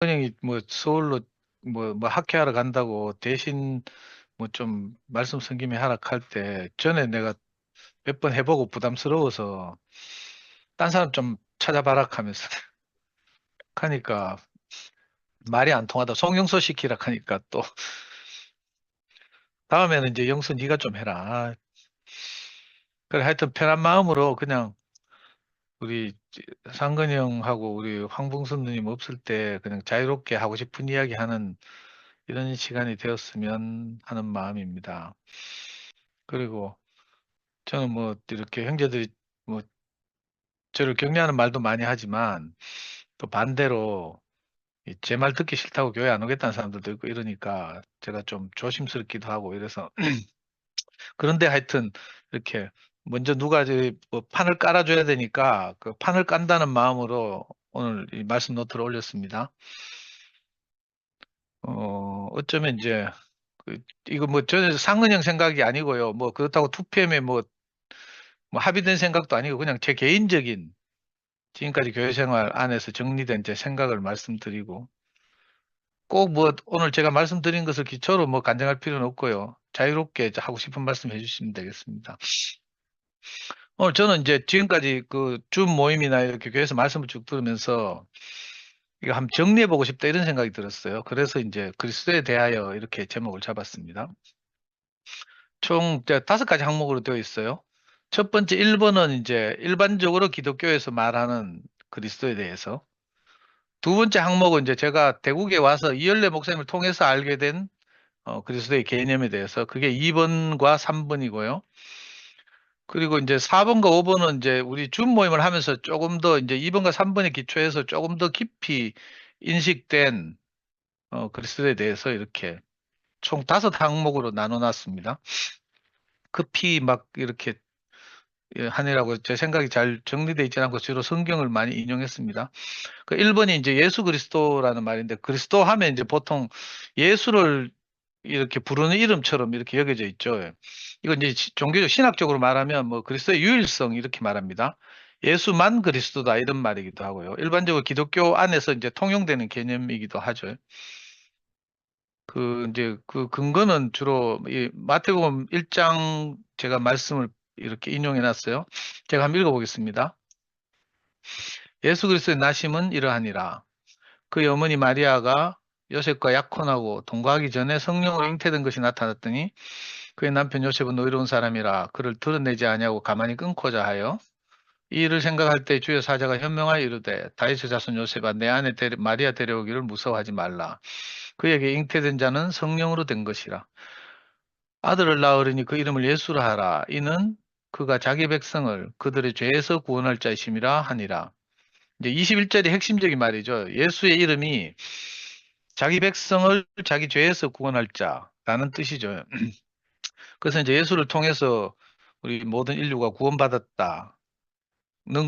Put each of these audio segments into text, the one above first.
큰형이 뭐 서울로 뭐 학회하러 간다고 대신 뭐 좀 말씀 섬김에 하락할 때 전에 내가 몇 번 해보고 부담스러워서 딴 사람 좀 찾아봐라 하면서 하니까 말이 안 통하다. 송영소 시키라 하니까 또 다음에는 이제 영수 네가 좀 해라. 그래 하여튼 편한 마음으로 그냥 우리 상근이 형하고 우리 황봉선 누님 없을 때 그냥 자유롭게 하고 싶은 이야기 하는 이런 시간이 되었으면 하는 마음입니다. 그리고 저는 뭐 이렇게 형제들이 뭐 저를 격려하는 말도 많이 하지만 또 반대로 제 말 듣기 싫다고 교회 안 오겠다는 사람들도 있고 이러니까 제가 좀 조심스럽기도 하고 이래서 그런데 하여튼 이렇게 먼저 누가 이제 뭐 판을 깔아줘야 되니까 그 판을 깐다는 마음으로 오늘 이 말씀 노트를 올렸습니다. 어쩌면 이제 이거 뭐 저는 상은형 생각이 아니고요. 뭐 그렇다고 2PM에 뭐 합의된 생각도 아니고 그냥 제 개인적인 지금까지 교회 생활 안에서 정리된 제 생각을 말씀드리고 꼭 뭐 오늘 제가 말씀드린 것을 기초로 뭐 간증할 필요는 없고요. 자유롭게 하고 싶은 말씀 해주시면 되겠습니다. 오늘 저는 이제 지금까지 그 줌 모임이나 이렇게 교회에서 말씀을 쭉 들으면서 이거 한번 정리해 보고 싶다 이런 생각이 들었어요. 그래서 이제 그리스도에 대하여 이렇게 제목을 잡았습니다. 총 이제 5가지 항목으로 되어 있어요. 첫 번째 1번은 이제 일반적으로 기독교에서 말하는 그리스도에 대해서. 두 번째 항목은 이제 제가 대국에 와서 이열래 목사님을 통해서 알게 된 그리스도의 개념에 대해서 그게 2번과 3번이고요. 그리고 이제 4번과 5번은 이제 우리 줌 모임을 하면서 조금 더 이제 2번과 3번에 기초해서 조금 더 깊이 인식된 그리스도에 대해서 이렇게 총 5항목으로 나눠놨습니다. 급히 막 이렇게 하느라고 제 생각이 잘 정리되어 있지 않고 주로 성경을 많이 인용했습니다. 그 1번이 이제 예수 그리스도라는 말인데 그리스도 하면 이제 보통 예수를 이렇게 부르는 이름처럼 이렇게 여겨져 있죠. 이건 이제 종교적 신학적으로 말하면 뭐 그리스도의 유일성 이렇게 말합니다. 예수만 그리스도다 이런 말이기도 하고요. 일반적으로 기독교 안에서 이제 통용되는 개념이기도 하죠. 그 이제 그 근거는 주로 이 마태복음 1장 제가 말씀을 이렇게 인용해 놨어요. 제가 한번 읽어보겠습니다. 예수 그리스도의 나심은 이러하니라. 그의 어머니 마리아가 요셉과 약혼하고 동거하기 전에 성령으로 잉태된 것이 나타났더니 그의 남편 요셉은 노이로운 사람이라 그를 드러내지 아니하고 가만히 끊고자 하여 이 일을 생각할 때 주의 사자가 현명하여 이르되 다윗의 자손 요셉아 내 아내 마리아 데려오기를 무서워하지 말라. 그에게 잉태된 자는 성령으로 된 것이라. 아들을 낳으리니 그 이름을 예수라 하라. 이는 그가 자기 백성을 그들의 죄에서 구원할 자이심이라 하니라. 이제 21절이 핵심적인 말이죠. 예수의 이름이 자기 백성을 자기 죄에서 구원할 자라는 뜻이죠. 그래서 이제 예수를 통해서 우리 모든 인류가 구원받았다는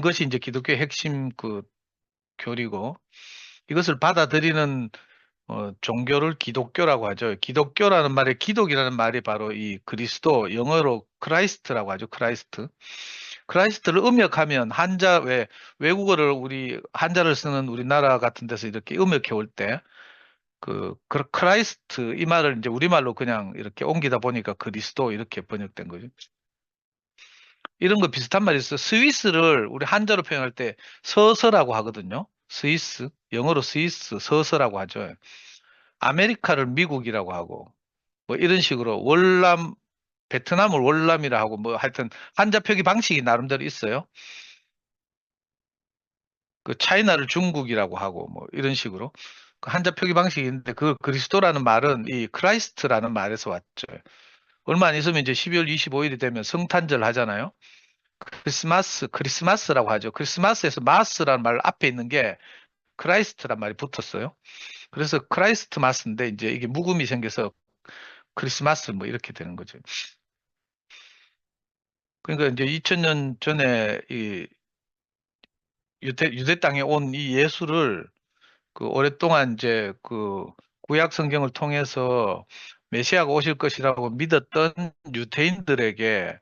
것이 이제 기독교의 핵심 그 교리고 이것을 받아들이는 종교를 기독교라고 하죠. 기독교라는 말의 기독이라는 말이 바로 이 그리스도 영어로 크라이스트라고 하죠. 크라이스트. 크라이스트를 음역하면 한자 외국어를 우리 한자를 쓰는 우리나라 같은 데서 이렇게 음역해 올 때 크라이스트 이 말을 이제 우리말로 그냥 이렇게 옮기다 보니까 그리스도 이렇게 번역된 거죠. 이런 거 비슷한 말이 있어요. 스위스를 우리 한자로 표현할 때 서서라고 하거든요. 스위스, 영어로 스위스, 서서라고 하죠. 아메리카를 미국이라고 하고 뭐 이런 식으로 베트남을 월남이라 하고 뭐 하여튼 한자 표기 방식이 나름대로 있어요. 그 차이나를 중국이라고 하고 뭐 이런 식으로 그 한자 표기 방식이 있는데 그 그리스도라는 말은 이 크라이스트라는 말에서 왔죠. 얼마 안 있으면 이제 12월 25일이 되면 성탄절 하잖아요. 크리스마스라고 하죠. 크리스마스에서 마스라는 말 앞에 있는 게 크라이스트란 말이 붙었어요. 그래서 크라이스트 마스인데 이제 이게 묵음이 생겨서 크리스마스 뭐 이렇게 되는 거죠. 그러니까 이제 2000년 전에 이 유대 땅에 온 이 예수를 그 오랫동안 이제 그 구약 성경을 통해서 메시아가 오실 것이라고 믿었던 유대인들에게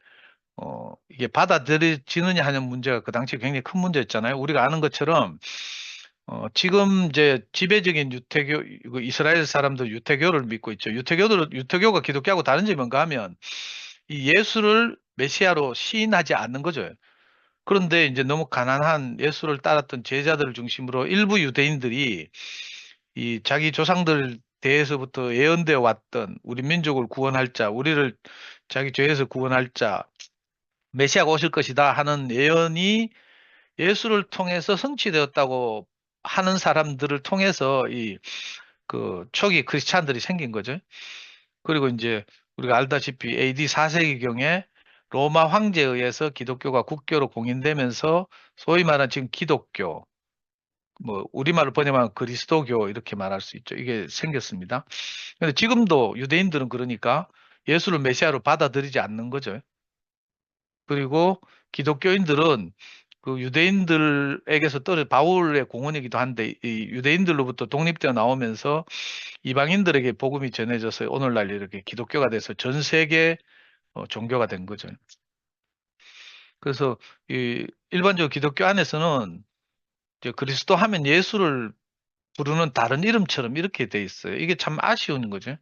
이게 받아들여지느냐 하는 문제가 그 당시에 굉장히 큰 문제였잖아요. 우리가 아는 것처럼 지금 이제 지배적인 유태교, 이스라엘 사람들 유태교를 믿고 있죠. 유태교가 기독교하고 다른 점이 뭔가 하면 이 예수를 메시아로 시인하지 않는 거죠. 그런데 이제 너무 가난한 예수를 따랐던 제자들을 중심으로 일부 유대인들이 이 자기 조상들 대에서부터 예언되어 왔던 우리 민족을 구원할 자, 우리를 자기 죄에서 구원할 자, 메시아가 오실 것이다 하는 예언이 예수를 통해서 성취되었다고 하는 사람들을 통해서 이 그 초기 크리스찬들이 생긴 거죠. 그리고 이제 우리가 알다시피 AD 4세기경에 로마 황제에 의해서 기독교가 국교로 공인되면서 소위 말하는 지금 기독교, 뭐 우리말로 번역하면 그리스도교 이렇게 말할 수 있죠. 이게 생겼습니다. 근데 지금도 유대인들은 그러니까 예수를 메시아로 받아들이지 않는 거죠. 그리고 기독교인들은 그 유대인들에게서 떨어 바울의 공언이기도 한데 이 유대인들로부터 독립되어 나오면서 이방인들에게 복음이 전해져서 오늘날 이렇게 기독교가 돼서 전 세계 종교가 된 거죠. 그래서 이 일반적으로 기독교 안에서는 이제 그리스도 하면 예수를 부르는 다른 이름처럼 이렇게 돼 있어요. 이게 참 아쉬운 거죠.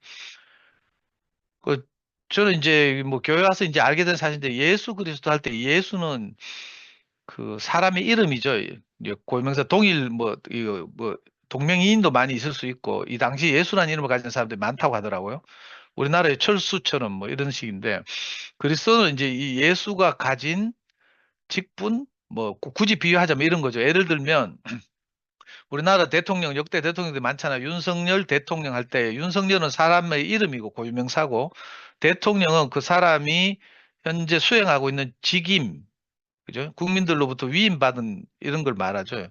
그 저는 이제 뭐 교회 와서 이제 알게 된 사실인데 예수 그리스도 할 때 예수는 그 사람의 이름이죠. 이제 고유명사 동일 뭐 이거 뭐 동명이인도 많이 있을 수 있고 이 당시 예수라는 이름을 가진 사람들이 많다고 하더라고요. 우리나라의 철수처럼 뭐 이런 식인데 그리스도는 이제 이 예수가 가진 직분 뭐 굳이 비유하자면 이런 거죠. 예를 들면 우리나라 대통령 역대 대통령들이 많잖아요. 윤석열 대통령 할 때 윤석열은 사람의 이름이고 고유명사고 대통령은 그 사람이 현재 수행하고 있는 직임, 그죠? 국민들로부터 위임받은 이런 걸 말하죠.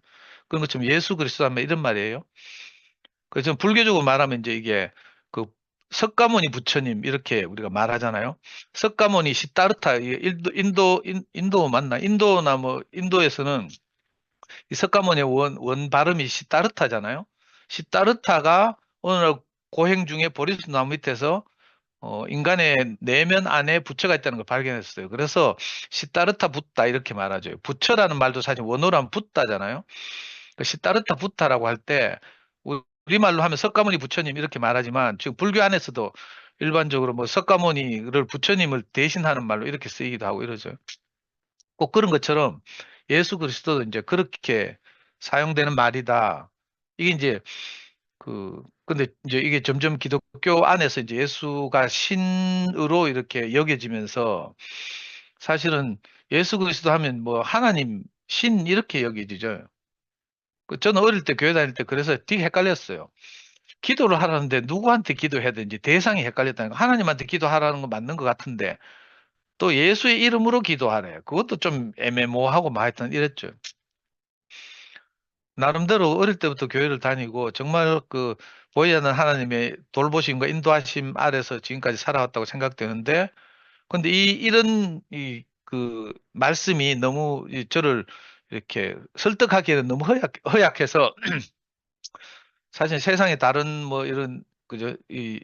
그런 것처럼 예수 그리스도 하면 이런 말이에요. 그래서 불교적으로 말하면 이제 이게 그 석가모니 부처님 이렇게 우리가 말하잖아요. 석가모니 시다르타 인도 맞나? 인도나 뭐 인도에서는 이 석가모니의 원 발음이 시다르타잖아요. 시다르타가 오늘 고행 중에 보리수 나무 밑에서 인간의 내면 안에 부처가 있다는 걸 발견했어요. 그래서 시다르타 붓다 이렇게 말하죠. 부처라는 말도 사실 원어로 하면 붓다잖아요. 그 시다르타 붓다라고 할 때 우리말로 하면 석가모니 부처님 이렇게 말하지만 지금 불교 안에서도 일반적으로 뭐 석가모니를 부처님을 대신하는 말로 이렇게 쓰이기도 하고 이러죠. 꼭 그런 것처럼 예수 그리스도도 이제 그렇게 사용되는 말이다. 이게 이제 근데 이제 이게 점점 기독교 안에서 이제 예수가 신으로 이렇게 여겨지면서 사실은 예수 그리스도 하면 뭐 하나님 신 이렇게 여겨지죠. 저는 어릴 때 교회 다닐 때 그래서 되게 헷갈렸어요. 기도를 하라는데 누구한테 기도해야 되는지 대상이 헷갈렸다는 거. 하나님한테 기도하라는 건 맞는 것 같은데 또 예수의 이름으로 기도하래. 그것도 좀 애매모호하고 뭐 하여튼 이랬죠. 나름대로 어릴 때부터 교회를 다니고 정말 그 보이지 않는 하나님의 돌보심과 인도하심 아래서 지금까지 살아왔다고 생각되는데 근데 이런 그 말씀이 너무 저를 이렇게 설득하기에는 너무 허약해서 사실 세상에 다른 뭐 이런 그저 이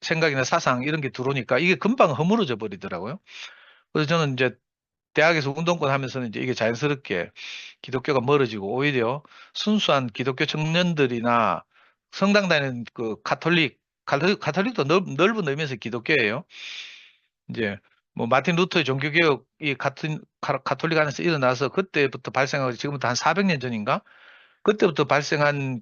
생각이나 사상 이런 게 들어오니까 이게 금방 허물어져 버리더라고요. 그래서 저는 이제 대학에서 운동권 하면서는 이제 이게 자연스럽게 기독교가 멀어지고 오히려 순수한 기독교 청년들이나 성당 다니는 그 가톨릭도 넓은 의미에서 기독교예요. 이제 뭐 마틴 루터의 종교개혁이 같은 가톨릭 안에서 일어나서 그때부터 발생하고 지금부터 한 400년 전인가? 그때부터 발생한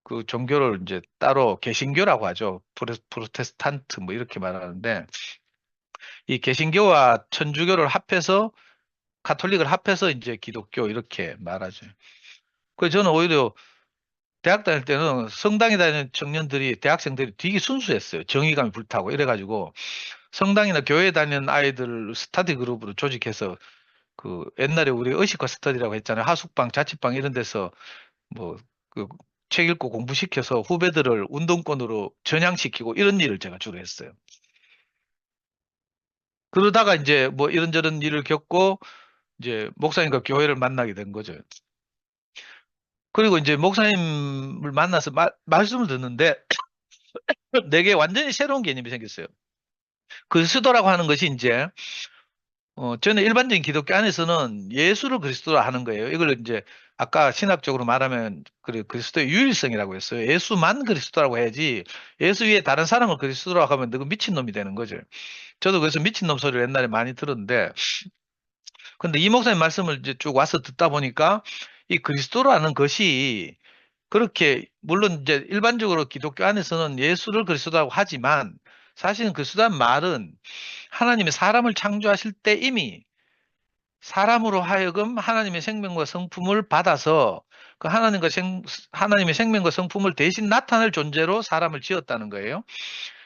그 종교를 이제 따로 개신교라고 하죠. 프로테스탄트 뭐 이렇게 말하는데 이 개신교와 천주교를 합해서 가톨릭을 합해서 이제 기독교 이렇게 말하죠. 그래서 저는 오히려 대학 다닐 때는 성당에 다니는 청년들이 대학생들이 되게 순수했어요. 정의감이 불타고 이래가지고 성당이나 교회에 다니는 아이들 스터디 그룹으로 조직해서 그 옛날에 우리 의식화 스터디라고 했잖아요. 하숙방, 자취방 이런 데서 뭐 그 책 읽고 공부시켜서 후배들을 운동권으로 전향시키고 이런 일을 제가 주로 했어요. 그러다가 이제 뭐 이런저런 일을 겪고 이제 목사님과 교회를 만나게 된 거죠. 그리고 이제 목사님을 만나서 말씀을 듣는데 내게 완전히 새로운 개념이 생겼어요. 그리스도라고 하는 것이 이제 저는 일반적인 기독교 안에서는 예수를 그리스도라 하는 거예요. 이걸 이제 아까 신학적으로 말하면 그리스도의 유일성이라고 했어요. 예수만 그리스도라고 해야지 예수 위에 다른 사람을 그리스도라고 하면 너그 미친놈이 되는 거죠. 저도 그래서 미친놈 소리를 옛날에 많이 들었는데 근데 이 목사님 말씀을 이제 쭉 와서 듣다 보니까 이 그리스도라는 것이 그렇게 물론 이제 일반적으로 기독교 안에서는 예수를 그리스도라고 하지만 사실은 그리스도란 말은 하나님의 사람을 창조하실 때 이미 사람으로 하여금 하나님의 생명과 성품을 받아서 그 하나님의 생명과 성품을 대신 나타낼 존재로 사람을 지었다는 거예요.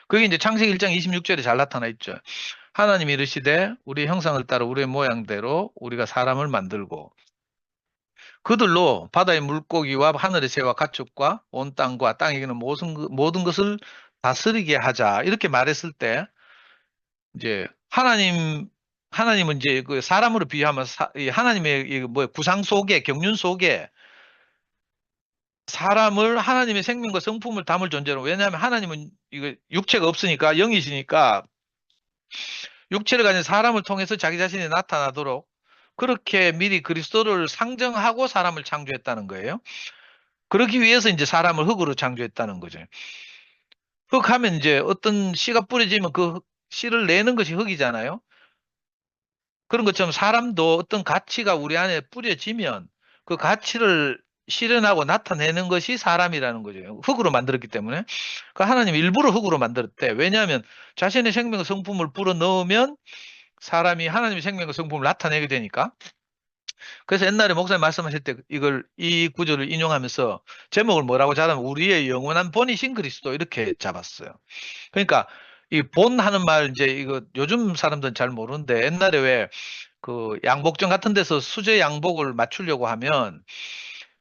그게 이제 창세기 1장 26절에 잘 나타나 있죠. 하나님이 이르시되 우리 형상을 따라 우리의 모양대로 우리가 사람을 만들고 그들로 바다의 물고기와 하늘의 새와 가축과 온 땅과 땅에 있는 모든 것을 다스리게 하자. 이렇게 말했을 때 이제 하나님은 이제 그 사람으로 비유하면 이 하나님의 뭐 구상 속에 경륜 속에 사람을 하나님의 생명과 성품을 담을 존재로 왜냐하면 하나님은 이거 육체가 없으니까 영이시니까 육체를 가진 사람을 통해서 자기 자신이 나타나도록 그렇게 미리 그리스도를 상정하고 사람을 창조했다는 거예요. 그러기 위해서 이제 사람을 흙으로 창조했다는 거죠. 흙하면 이제 어떤 씨가 뿌려지면 그 씨를 내는 것이 흙이잖아요. 그런 것처럼 사람도 어떤 가치가 우리 안에 뿌려지면 그 가치를 실현하고 나타내는 것이 사람이라는 거죠. 흙으로 만들었기 때문에. 그 하나님 일부러 흙으로 만들었대. 왜냐하면 자신의 생명 성품을 불어 넣으면 사람이 하나님의 생명과 성품을 나타내게 되니까. 그래서 옛날에 목사님 말씀하실 때 이 구절을 인용하면서 제목을 뭐라고 잡으면 우리의 영원한 본이신 그리스도 이렇게 잡았어요. 그러니까 이 본 하는 말 이제 이거 요즘 사람들은 잘 모르는데 옛날에 왜 그 양복점 같은 데서 수제 양복을 맞추려고 하면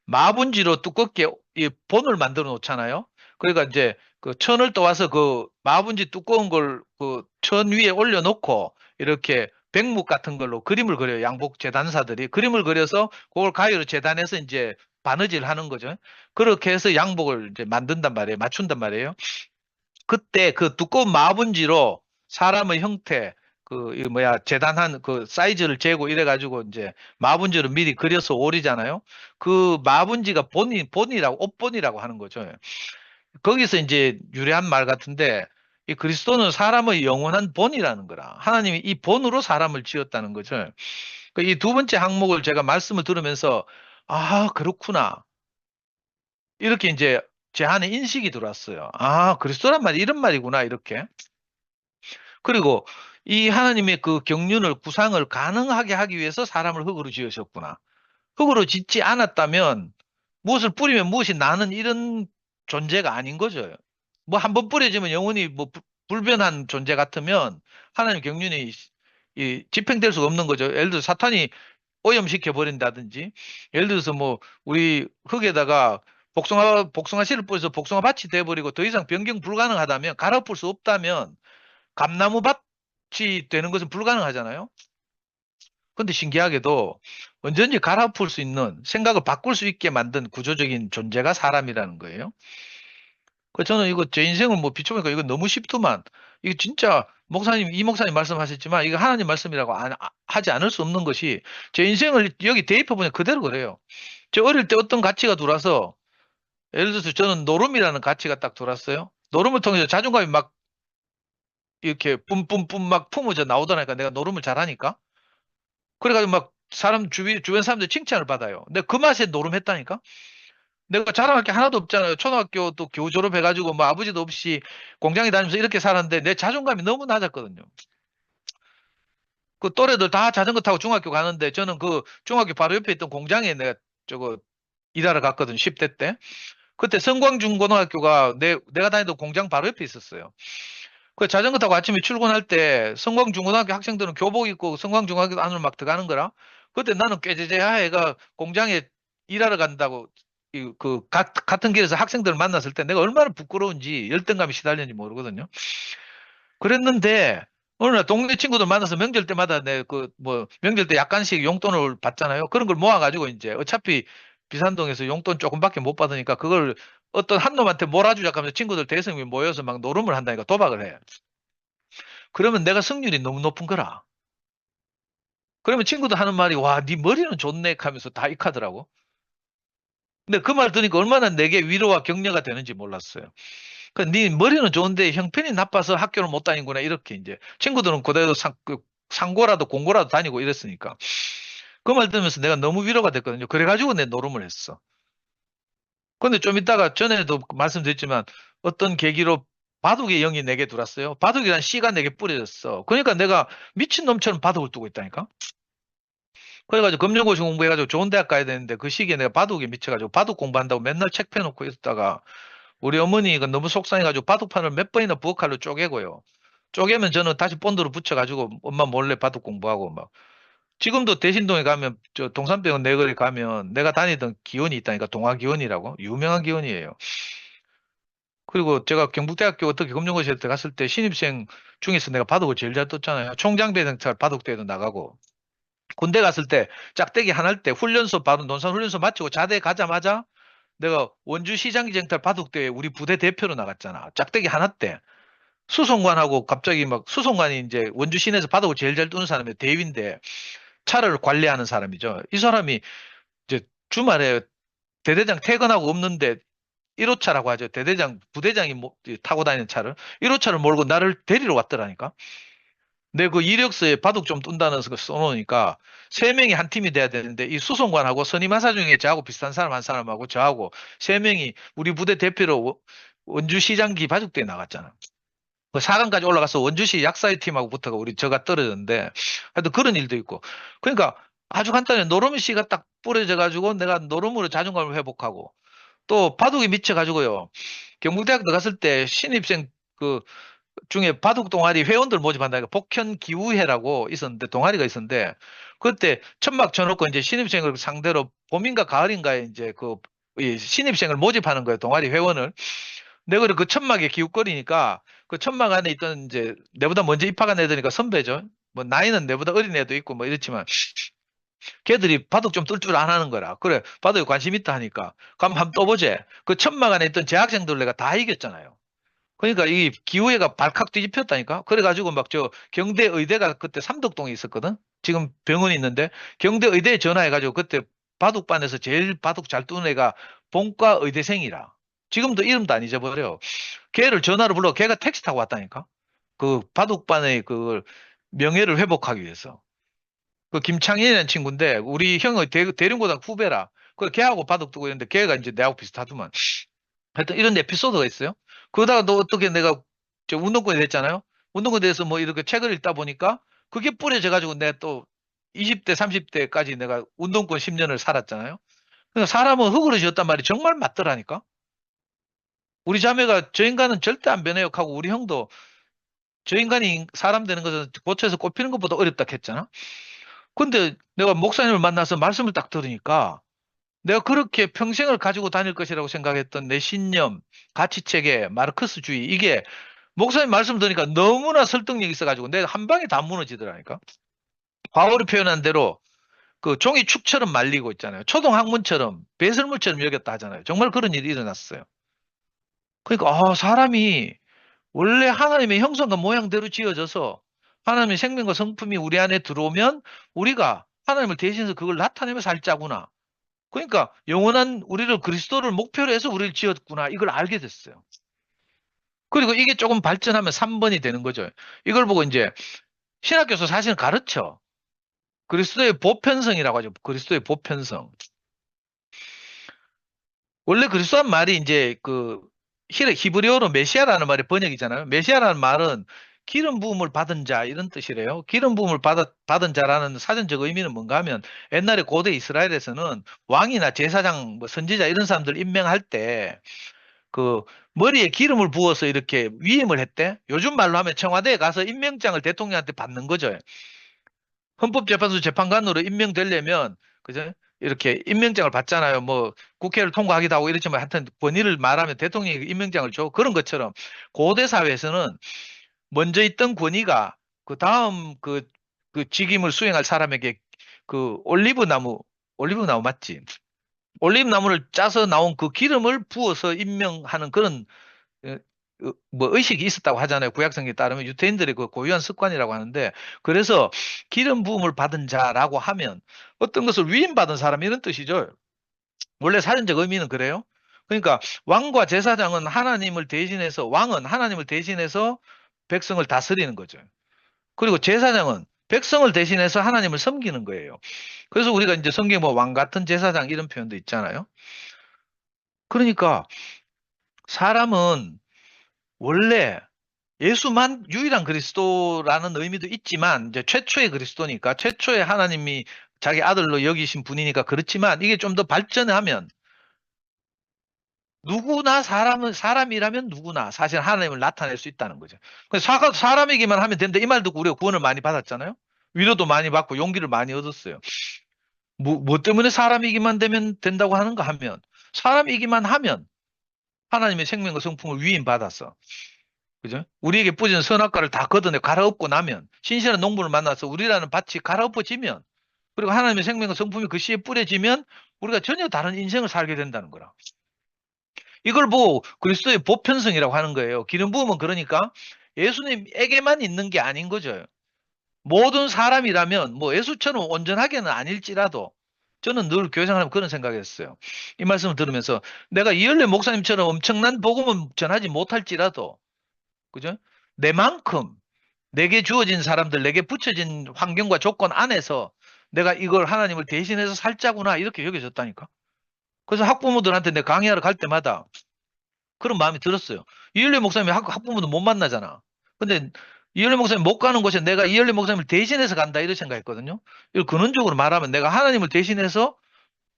마분지로 두껍게 이 본을 만들어 놓잖아요. 그러니까 이제 그 천을 떠와서 그 마분지 두꺼운 걸 그 천 위에 올려놓고 이렇게 백묵 같은 걸로 그림을 그려요. 양복 재단사들이 그림을 그려서 그걸 가위로 재단해서 이제 바느질 하는 거죠. 그렇게 해서 양복을 이제 만든단 말이에요. 맞춘단 말이에요. 그때 그 두꺼운 마분지로 사람의 형태, 이거 뭐야, 재단한 그 사이즈를 재고 이래가지고 이제 마분지를 미리 그려서 오리잖아요. 그 마분지가 본이라고, 옷본이라고 하는 거죠. 거기서 이제 유래한 말 같은데, 이 그리스도는 사람의 영원한 본이라는 거라. 하나님이 이 본으로 사람을 지었다는 거죠. 이 두 번째 항목을 제가 말씀을 들으면서, 아, 그렇구나. 이렇게 이제 제 안에 인식이 들어왔어요. 아, 그리스도란 말이 이런 말이구나, 이렇게. 그리고 이 하나님의 그 경륜을 구상을 가능하게 하기 위해서 사람을 흙으로 지으셨구나. 흙으로 짓지 않았다면 무엇을 뿌리면 무엇이 나는 이런 존재가 아닌 거죠. 뭐 한번 뿌려지면 영원히 뭐 불변한 존재 같으면 하나님 경륜이 집행될 수가 없는 거죠. 예를 들어 사탄이 오염시켜 버린다든지 예를 들어서 뭐 우리 흙에다가 복숭아 씨를 뿌려서 복숭아 밭이 돼버리고 더 이상 변경 불가능하다면 갈아엎을 수 없다면 감나무 밭이 되는 것은 불가능하잖아요. 근데 신기하게도 언제든지 갈아엎을 수 있는 생각을 바꿀 수 있게 만든 구조적인 존재가 사람이라는 거예요. 그 저는 이거 제 인생을 뭐 비춰보니까 이거 너무 쉽더만. 이거 진짜 이 목사님 말씀하셨지만 이거 하나님 말씀이라고 하지 않을 수 없는 것이 제 인생을 여기 대입해보면 그대로 그래요. 저 어릴 때 어떤 가치가 들어와서 예를 들어서 저는 노름이라는 가치가 딱 들어왔어요. 노름을 통해서 자존감이 막 이렇게 뿜뿜뿜 막 품어져 나오더라니까 내가 노름을 잘하니까. 그래가지고 막 주변 사람들 칭찬을 받아요. 근데 그 맛에 노름했다니까? 내가 자랑할 게 하나도 없잖아요. 초등학교 또 겨우 졸업해가지고 뭐 아버지도 없이 공장에 다니면서 이렇게 살았는데 내 자존감이 너무 낮았거든요. 그 또래들 다 자전거 타고 중학교 가는데 저는 그 중학교 바로 옆에 있던 공장에 내가 저거 일하러 갔거든, 10대 때. 그때 성광중고등학교가 내가 다니던 공장 바로 옆에 있었어요. 그 자전거 타고 아침에 출근할 때 성광중고등학교 학생들은 교복 입고 성광중고등학교 안으로 막 들어가는 거라. 그때 나는 꾀재재하 애가 공장에 일하러 간다고 같은 길에서 학생들을 만났을 때 내가 얼마나 부끄러운지 열등감이 시달렸는지 모르거든요. 그랬는데 어느 날 동네 친구들 만나서 명절 때마다 내 명절 때 약간씩 용돈을 받잖아요. 그런 걸 모아가지고 이제 어차피 비산동에서 용돈 조금밖에 못 받으니까 그걸 어떤 한 놈한테 몰아주자 하면서 친구들 대성이 모여서 막 노름을 한다니까 도박을 해. 그러면 내가 승률이 너무 높은 거라. 그러면 친구들 하는 말이 와, 네 머리는 좋네 하면서 다 익하더라고. 근데 그 말 들으니까 얼마나 내게 위로와 격려가 되는지 몰랐어요. 네 머리는 좋은데 형편이 나빠서 학교를 못 다니구나. 이렇게 이제 친구들은 고대도 상고라도 공고라도 다니고 이랬으니까. 그 말 들으면서 내가 너무 위로가 됐거든요. 그래가지고 내 노름을 했어. 근데 좀 이따가 전에도 말씀드렸지만 어떤 계기로 바둑의 영이 내게 들어왔어요. 바둑이란 씨가 내게 뿌려졌어. 그러니까 내가 미친놈처럼 바둑을 두고 있다니까. 그래가지고 검정고시 공부해가지고 좋은 대학 가야 되는데 그 시기에 내가 바둑에 미쳐가지고 바둑 공부한다고 맨날 책 펴놓고 있다가 우리 어머니가 너무 속상해가지고 바둑판을 몇 번이나 부엌칼로 쪼개고요. 쪼개면 저는 다시 본드로 붙여가지고 엄마 몰래 바둑 공부하고 막. 지금도 대신동에 가면 저 동산병원 내거리 가면 내가 다니던 기원이 있다니까 동아기원이라고 유명한 기원이에요. 그리고 제가 경북대학교 어떻게 검정고시할 때 갔을 때 신입생 중에서 내가 바둑을 제일 잘 떴잖아요. 총장배등차 바둑대회도 나가고 군대 갔을 때 짝대기 하나 때 훈련소 바로 논산훈련소 마치고 자대 가자마자 내가 원주 시장기쟁탈 바둑대회 우리 부대 대표로 나갔잖아. 짝대기 하나 때. 수송관하고 갑자기 막 수송관이 이제 원주 시내에서 바둑을 제일 잘 두는 사람이 대위인데 차를 관리하는 사람이죠. 이 사람이 이제 주말에 대대장 퇴근하고 없는데 1호차라고 하죠. 대대장, 부대장이 타고 다니는 차를 1호차를 몰고 나를 데리러 왔더라니까. 내 그 이력서에 바둑 좀 둔다는 거 써놓으니까 세 명이 한 팀이 돼야 되는데 이 수송관하고 선임하사 중에 저하고 비슷한 사람 한 사람하고 저하고 세 명이 우리 부대 대표로 원주시장기 바둑대에 나갔잖아. 그 4강까지 올라가서 원주시 약사회 팀하고 붙어가 우리 저가 떨어졌는데 하여튼 그런 일도 있고 그러니까 아주 간단해 노름이 씨가 딱 뿌려져 가지고 내가 노름으로 자존감을 회복하고 또 바둑에 미쳐 가지고요 경북대학 들어갔을 때 신입생 그 중에 바둑 동아리 회원들 모집한다. 복현 기우회라고 있었는데 동아리가 있었는데 그때 천막 쳐놓고 이제 신입생을 상대로 봄인가 가을인가에 이제 이 신입생을 모집하는 거예요. 동아리 회원을. 내가 그 천막에 기웃거리니까 그 천막 안에 있던 이제 내보다 먼저 입학한 애들이니까 선배죠. 뭐 나이는 내보다 어린 애도 있고 뭐 이렇지만 걔들이 바둑 좀 뜰 줄 안 하는 거라. 그래 바둑에 관심 있다 하니까 그럼 한번 떠보재. 그 천막 안에 있던 재학생들 내가 다 이겼잖아요. 그러니까 이 기후회가 발칵 뒤집혔다니까. 그래가지고 막 저 경대 의대가 그때 삼덕동에 있었거든. 지금 병원이 있는데 경대 의대에 전화해가지고 그때 바둑반에서 제일 바둑 잘 두는 애가 본과 의대생이라. 지금도 이름도 안 잊어버려. 걔를 전화로 불러. 걔가 택시 타고 왔다니까. 그 바둑반의 그 명예를 회복하기 위해서. 그 김창현이라는 친구인데 우리 형의 대륜고등학교 후배라. 그래 걔하고 바둑 두고 있는데 걔가 이제 내하고 비슷하더만. 하여튼 이런 에피소드가 있어요. 그러다가 또 어떻게 내가 저 운동권이 됐잖아요. 운동권에 대해서 뭐 이렇게 책을 읽다 보니까 그게 뿌려져 가지고 내가 또 20대, 30대까지 내가 운동권 10년을 살았잖아요. 그러니까 사람은 흙으로 지었단 말이 정말 맞더라니까. 우리 자매가 저 인간은 절대 안 변해요 하고 우리 형도 저 인간이 사람 되는 것은 고쳐서 꼽히는 것보다 어렵다 했잖아. 근데 내가 목사님을 만나서 말씀을 딱 들으니까 내가 그렇게 평생을 가지고 다닐 것이라고 생각했던 내 신념, 가치체계, 마르크스주의 이게 목사님 말씀 들으니까 너무나 설득력 있어가지고 내가 한 방에 다 무너지더라니까. 과거로 표현한 대로 그 종이 축처럼 말리고 있잖아요. 초동 학문처럼 배설물처럼 여겼다 하잖아요. 정말 그런 일이 일어났어요. 그러니까 사람이 원래 하나님의 형상과 모양대로 지어져서 하나님의 생명과 성품이 우리 안에 들어오면 우리가 하나님을 대신해서 그걸 나타내며 살자구나. 그러니까 영원한 우리를 그리스도를 목표로 해서 우리를 지었구나. 이걸 알게 됐어요. 그리고 이게 조금 발전하면 3번이 되는 거죠. 이걸 보고 이제 신학교에서 사실은 가르쳐. 그리스도의 보편성이라고 하죠. 그리스도의 보편성. 원래 그리스도란 말이 이제 그 히브리어로 메시아라는 말의 번역이잖아요. 메시아라는 말은 기름 부음을 받은 자 이런 뜻이래요. 기름 부음을 받은 자라는 사전적 의미는 뭔가 하면 옛날에 고대 이스라엘에서는 왕이나 제사장, 뭐 선지자 이런 사람들 임명할 때 그 머리에 기름을 부어서 이렇게 위임을 했대. 요즘 말로 하면 청와대에 가서 임명장을 대통령한테 받는 거죠. 헌법재판소 재판관으로 임명되려면 그죠? 이렇게 임명장을 받잖아요. 뭐 국회를 통과하기도 하고 이렇지만 하여튼 권위를 말하면 대통령이 임명장을 줘. 그런 것처럼 고대 사회에서는 먼저 있던 권위가 그 다음 그 직임을 수행할 사람에게 그 올리브 나무 맞지? 올리브 나무를 짜서 나온 그 기름을 부어서 임명하는 그런 어, 뭐 의식이 있었다고 하잖아요. 구약성경에 따르면 유대인들의 그 고유한 습관이라고 하는데 그래서 기름 부음을 받은 자라고 하면 어떤 것을 위임받은 사람 이런 뜻이죠. 원래 사전적 의미는 그래요. 그러니까 왕과 제사장은 하나님을 대신해서 왕은 하나님을 대신해서 백성을 다스리는 거죠. 그리고 제사장은 백성을 대신해서 하나님을 섬기는 거예요. 그래서 우리가 이제 성경에 뭐 왕 같은 제사장 이런 표현도 있잖아요. 그러니까 사람은 원래 예수만 유일한 그리스도라는 의미도 있지만 이제 최초의 그리스도니까 최초의 하나님이 자기 아들로 여기신 분이니까 그렇지만 이게 좀 더 발전하면 누구나 사람이라면 누구나 사실 하나님을 나타낼 수 있다는 거죠. 그래서 사람이기만 하면 된다 이 말 듣고 우리가 구원을 많이 받았잖아요. 위로도 많이 받고 용기를 많이 얻었어요. 뭐 때문에 사람이기만 되면 된다고 하는가 하면 사람이기만 하면 하나님의 생명과 성품을 위임받았어. 그죠? 우리에게 뿌진 선악과를 다 걷어내 갈아엎고 나면 신실한 농부를 만나서 우리라는 밭이 갈아엎어지면 그리고 하나님의 생명과 성품이 그 씨에 뿌려지면 우리가 전혀 다른 인생을 살게 된다는 거라. 이걸 보고 그리스도의 보편성이라고 하는 거예요. 기름 부음은 그러니까 예수님에게만 있는 게 아닌 거죠. 모든 사람이라면 뭐 예수처럼 온전하게는 아닐지라도 저는 늘 교회 생활하면 그런 생각했어요. 이 말씀을 들으면서 내가 이열래 목사님처럼 엄청난 복음은 전하지 못할지라도 그죠? 내만큼 내게 주어진 사람들, 내게 붙여진 환경과 조건 안에서 내가 이걸 하나님을 대신해서 살자구나 이렇게 여겨졌다니까. 그래서 학부모들한테 내 강의하러 갈 때마다 그런 마음이 들었어요. 이열리 목사님이 학부모도 못 만나잖아. 근데 이열리 목사님 못 가는 곳에 내가 이열리 목사님을 대신해서 간다 이런 생각했거든요. 이걸 근원적으로 말하면 내가 하나님을 대신해서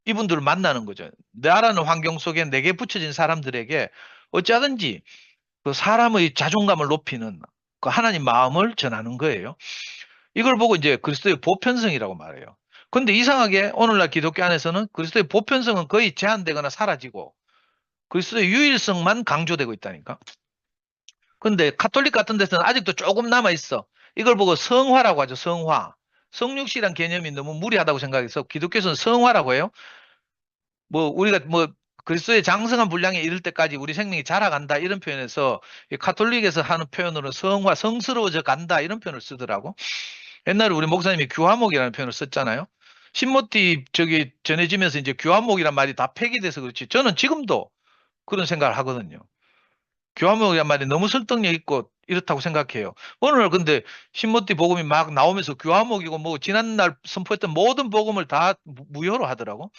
이분들을 만나는 거죠. 나라는 환경 속에 내게 붙여진 사람들에게 어찌하든지 그 사람의 자존감을 높이는 그 하나님 마음을 전하는 거예요. 이걸 보고 이제 그리스도의 보편성이라고 말해요. 근데 이상하게 오늘날 기독교 안에서는 그리스도의 보편성은 거의 제한되거나 사라지고 그리스도의 유일성만 강조되고 있다니까. 근데 카톨릭 같은 데서는 아직도 조금 남아 있어. 이걸 보고 성화라고 하죠. 성화. 성육신이란 개념이 너무 무리하다고 생각해서 기독교에서는 성화라고 해요. 뭐 우리가 뭐 그리스도의 장성한 분량에 이를 때까지 우리 생명이 자라간다 이런 표현에서 이 카톨릭에서 하는 표현으로 성화, 성스러워져 간다 이런 표현을 쓰더라고. 옛날에 우리 목사님이 교화목이라는 표현을 썼잖아요. 신모티 저기 전해지면서 이제 교화목이란 말이 다 폐기돼서 그렇지. 저는 지금도 그런 생각을 하거든요. 교화목이란 말이 너무 설득력 있고 이렇다고 생각해요. 어느 날 근데 신모티 복음이 막 나오면서 교화목이고 뭐 지난날 선포했던 모든 복음을 다 무효로 하더라고.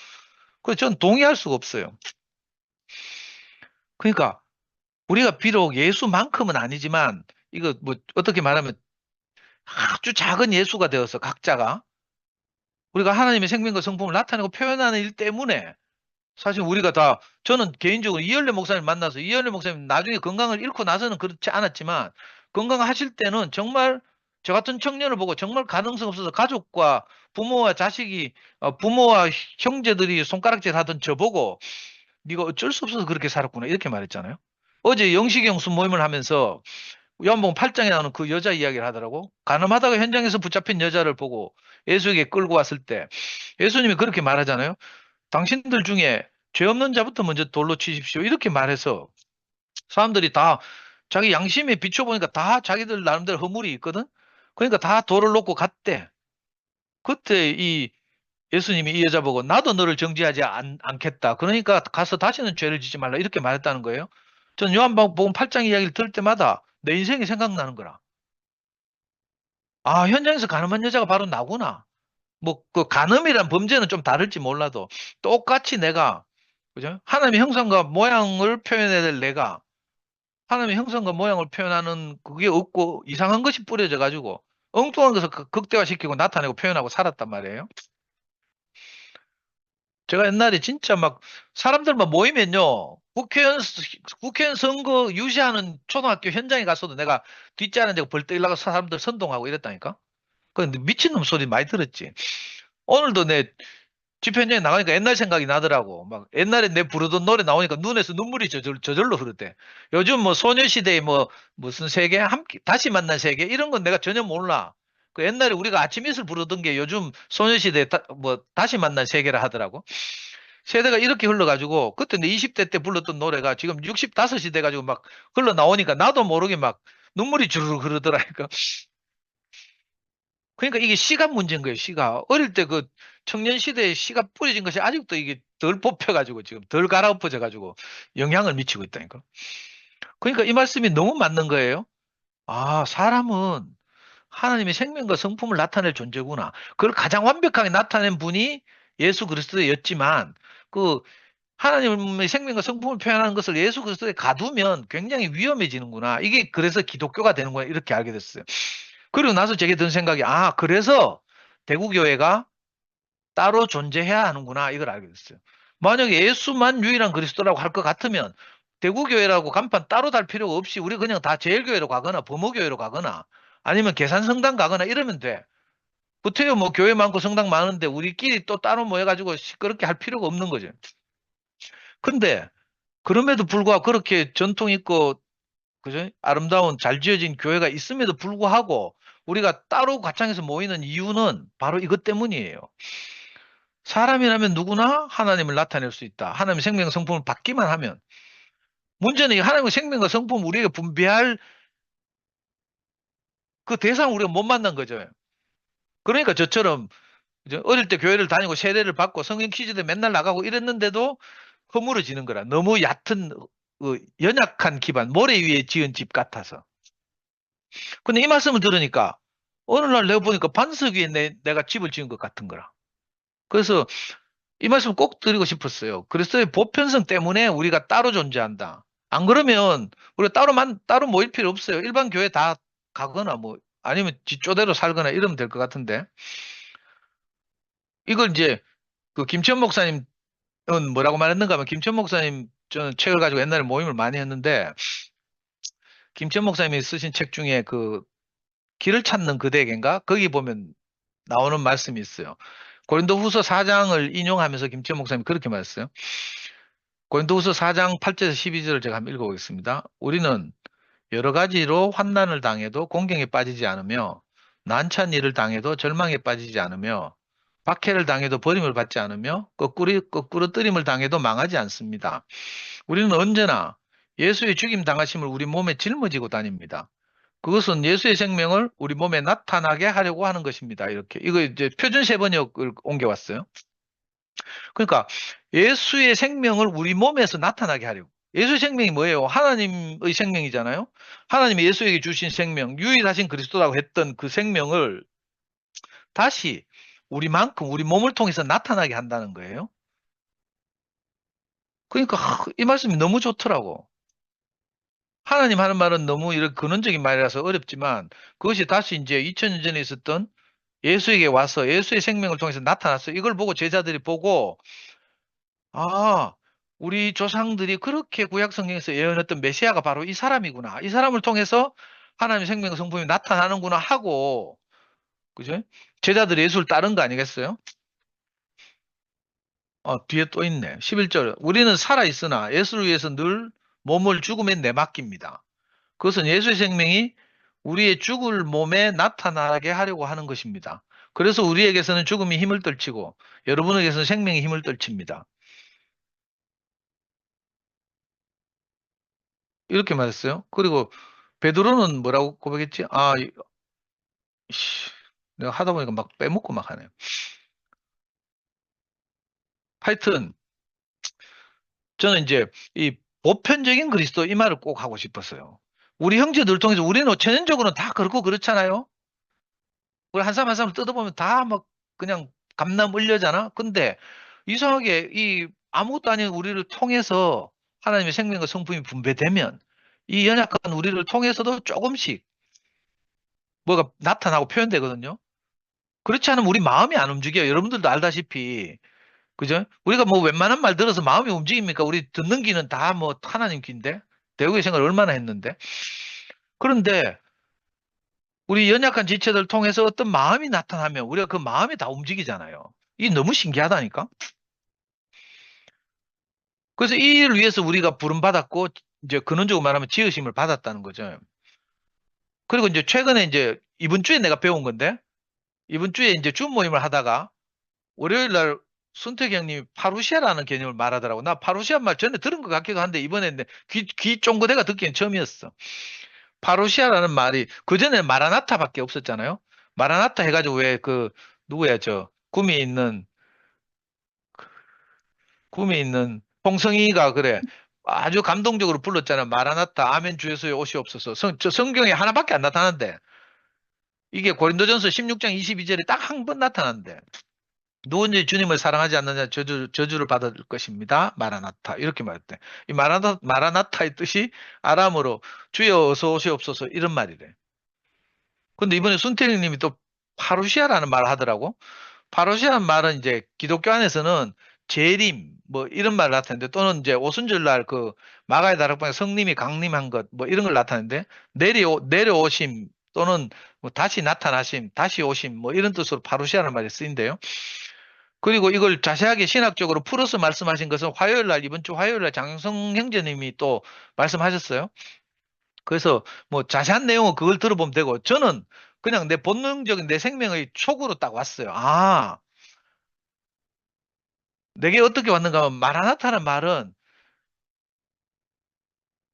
그래서 저는 동의할 수가 없어요. 그러니까 우리가 비록 예수만큼은 아니지만 이거 뭐 어떻게 말하면 아주 작은 예수가 되어서 각자가 우리가 하나님의 생명과 성품을 나타내고 표현하는 일 때문에 사실 우리가 다 저는 개인적으로 이열래 목사님 만나서 이열래 목사님 나중에 건강을 잃고 나서는 그렇지 않았지만 건강하실 때는 정말 저 같은 청년을 보고 정말 가능성 없어서 가족과 부모와 자식이 부모와 형제들이 손가락질 하던 저보고 네가 어쩔 수 없어서 그렇게 살았구나 이렇게 말했잖아요. 어제 영식이 수 모임을 하면서 요한복음 8장에 나오는 그 여자 이야기를 하더라고. 가늠하다가 현장에서 붙잡힌 여자를 보고 예수에게 끌고 왔을 때 예수님이 그렇게 말하잖아요. 당신들 중에 죄 없는 자부터 먼저 돌로 치십시오. 이렇게 말해서 사람들이 다 자기 양심에 비춰보니까 다 자기들 나름대로 허물이 있거든. 그러니까 다 돌을 놓고 갔대. 그때 이 예수님이 이 여자 보고 나도 너를 정죄하지 않겠다. 그러니까 가서 다시는 죄를 짓지 말라. 이렇게 말했다는 거예요. 전 요한복음 8장 이야기를 들을 때마다 내 인생이 생각나는 거라. 아, 현장에서 가늠한 여자가 바로 나구나. 뭐, 그 간음이란 범죄는 좀 다를지 몰라도 똑같이 내가, 그죠? 하나님의 형상과 모양을 표현해야 될 내가 하나님의 형상과 모양을 표현하는 그게 없고 이상한 것이 뿌려져 가지고 엉뚱한 것을 극대화시키고 나타내고 표현하고 살았단 말이에요. 제가 옛날에 진짜 막 사람들만 모이면요. 국회의원 선거 유시하는 초등학교 현장에 갔어도 내가 뒷자리에 앉아 벌떡 일어나서 사람들 선동하고 이랬다니까. 근데 미친놈 소리 많이 들었지. 오늘도 내 집회 현장에 나가니까 옛날 생각이 나더라고. 막 옛날에 내 부르던 노래 나오니까 눈에서 눈물이 저절로 흐르대. 요즘 뭐 소녀시대의 뭐 무슨 세계 함께 다시 만난 세계 이런 건 내가 전혀 몰라. 그 옛날에 우리가 아침 이슬 부르던 게 요즘 소녀시대 뭐 다시 만난 세계라 하더라고. 세대가 이렇게 흘러가지고 그때 내 20대 때 불렀던 노래가 지금 65이 돼가지고 막 흘러나오니까 나도 모르게 막 눈물이 주르륵 흐르더라니까. 그러니까 이게 시간 문제인 거예요, 시가. 어릴 때 그 청년 시대에 시가 뿌려진 것이 아직도 이게 덜 뽑혀가지고 지금 덜 갈아엎어져가지고 영향을 미치고 있다니까. 그러니까 이 말씀이 너무 맞는 거예요. 아, 사람은 하나님의 생명과 성품을 나타낼 존재구나. 그걸 가장 완벽하게 나타낸 분이 예수 그리스도였지만 그 하나님의 생명과 성품을 표현하는 것을 예수 그리스도에 가두면 굉장히 위험해지는구나. 이게 그래서 기독교가 되는구나. 이렇게 알게 됐어요. 그리고 나서 제게 든 생각이, 아, 그래서 대구교회가 따로 존재해야 하는구나. 이걸 알게 됐어요. 만약에 예수만 유일한 그리스도라고 할 것 같으면 대구교회라고 간판 따로 달 필요가 없이 우리 그냥 다 제일교회로 가거나 범어교회로 가거나 아니면 계산성당 가거나 이러면 돼. 구태여 뭐 교회 많고 성당 많은데 우리끼리 또 따로 모여가지고 시끄럽게 할 필요가 없는 거죠. 근데 그럼에도 불구하고 그렇게 전통 있고 그죠? 아름다운 잘 지어진 교회가 있음에도 불구하고 우리가 따로 가창해서 모이는 이유는 바로 이것 때문이에요. 사람이라면 누구나 하나님을 나타낼 수 있다. 하나님의 생명 성품을 받기만 하면. 문제는 이 하나님의 생명과 성품을 우리에게 분배할 그 대상을 우리가 못 만난 거죠. 그러니까 저처럼 이제 어릴 때 교회를 다니고 세례를 받고 성경 퀴즈대 맨날 나가고 이랬는데도 허물어지는 거라. 너무 얕은 연약한 기반, 모래 위에 지은 집 같아서. 근데 이 말씀을 들으니까 어느 날 내가 보니까 반석 위에 내가 집을 지은 것 같은 거라. 그래서 이 말씀 꼭 드리고 싶었어요. 그리스도의 보편성 때문에 우리가 따로 존재한다. 안 그러면 우리가 따로 모일 필요 없어요. 일반 교회 다 가거나 뭐 아니면 지쪼대로 살거나 이러면 될 것 같은데 이걸 이제 그 김천 목사님은 뭐라고 말했는가 하면 김천 목사님 저는 책을 가지고 옛날에 모임을 많이 했는데 김천 목사님이 쓰신 책 중에 그 길을 찾는 그대에겐가 거기 보면 나오는 말씀이 있어요. 고린도후서 4장을 인용하면서 김천 목사님이 그렇게 말했어요. 고린도후서 4장 8절에서 12절을 제가 한번 읽어보겠습니다. 우리는 여러 가지로 환난을 당해도 공경에 빠지지 않으며 난처한 일을 당해도 절망에 빠지지 않으며 박해를 당해도 버림을 받지 않으며 거꾸로 뜨림을 당해도 망하지 않습니다. 우리는 언제나 예수의 죽임 당하심을 우리 몸에 짊어지고 다닙니다. 그것은 예수의 생명을 우리 몸에 나타나게 하려고 하는 것입니다. 이렇게 이거 이제 표준 세번역을 옮겨왔어요. 그러니까 예수의 생명을 우리 몸에서 나타나게 하려고. 예수의 생명이 뭐예요? 하나님의 생명이잖아요. 하나님이 예수에게 주신 생명, 유일하신 그리스도라고 했던 그 생명을 다시 우리만큼 우리 몸을 통해서 나타나게 한다는 거예요. 그러니까 이 말씀이 너무 좋더라고. 하나님 하는 말은 너무 이런 근원적인 말이라서 어렵지만 그것이 다시 이제 2000년 전에 있었던 예수에게 와서 예수의 생명을 통해서 나타났어요. 이걸 보고 제자들이 보고 아, 우리 조상들이 그렇게 구약 성경에서 예언했던 메시아가 바로 이 사람이구나. 이 사람을 통해서 하나님의 생명 성품이 나타나는구나 하고, 그죠? 제자들이 예수를 따른 거 아니겠어요? 뒤에 또 있네. 11절. 우리는 살아있으나 예수를 위해서 늘 몸을 죽음에 내맡깁니다. 그것은 예수의 생명이 우리의 죽을 몸에 나타나게 하려고 하는 것입니다. 그래서 우리에게서는 죽음이 힘을 떨치고 여러분에게서는 생명이 힘을 떨칩니다. 이렇게 말했어요. 그리고 베드로는 뭐라고 고백했지? 내가 하다 보니까 막 빼먹고 막 하네요. 하여튼 저는 이제 이 보편적인 그리스도 이 말을 꼭 하고 싶었어요. 우리 형제들 통해서 우리는 천연적으로는 다 그렇고 그렇잖아요. 우리 한 사람 한 사람을 뜯어보면 다 막 그냥 감남 을려잖아. 근데 이상하게 이 아무것도 아닌 우리를 통해서 하나님의 생명과 성품이 분배되면 이 연약한 우리를 통해서도 조금씩 뭐가 나타나고 표현되거든요. 그렇지 않으면 우리 마음이 안 움직여요. 여러분들도 알다시피. 그죠? 우리가 뭐 웬만한 말 들어서 마음이 움직입니까? 우리 듣는 귀는 다 뭐 하나님 귀인데? 대우의 생각을 얼마나 했는데? 그런데 우리 연약한 지체들 통해서 어떤 마음이 나타나면 우리가 그 마음이 다 움직이잖아요. 이게 너무 신기하다니까? 그래서 이 일을 위해서 우리가 부름받았고, 이제 근원적으로 말하면 지으심을 받았다는 거죠. 그리고 이제 최근에 이제 이번 주에 내가 배운 건데, 이번 주에 이제 줌 모임을 하다가 월요일 날 손택이 형님이 파루시아라는 개념을 말하더라고. 나 파루시아 말 전에 들은 것 같기도 한데 이번에 귀 쫑긋해가 듣기엔 처음이었어. 파루시아라는 말이 그전에 마라나타밖에 없었잖아요. 마라나타 해가지고 왜 그 누구야 저 구미에 있는 꿈에 있는 홍성이가 그래. 아주 감동적으로 불렀잖아. 마라나타, 아멘 주 예수의 옷이 없어서. 저 성경에 하나밖에 안 나타나는데. 이게 고린도전서 16장 22절에 딱 한 번 나타나는데. 누구든지 주님을 사랑하지 않느냐 저주를 받을 것입니다. 마라나타. 이렇게 말했대. 이 마라나타의 뜻이 아람어로 주여 어서 오시옵소서 이런 말이래. 근데 이번에 순태리 님이 또 파루시아라는 말을 하더라고. 파루시아는 말은 이제 기독교 안에서는 재림 뭐 이런 말을 나타내는데 또는 이제 오순절날 그 마가의 다락방에 성님이 강림한 것 뭐 이런 걸 나타내는데 내려오심 또는 뭐 다시 나타나심, 다시 오심 뭐 이런 뜻으로 파루시아라는 말이 쓰인대요. 그리고 이걸 자세하게 신학적으로 풀어서 말씀하신 것은 화요일 날 이번 주 화요일 날 장성 형제님이 또 말씀하셨어요. 그래서 뭐 자세한 내용은 그걸 들어보면 되고 저는 그냥 내 본능적인 내 생명의 촉으로 딱 왔어요. 아, 내게 어떻게 왔는가 하면 마라나타는 말은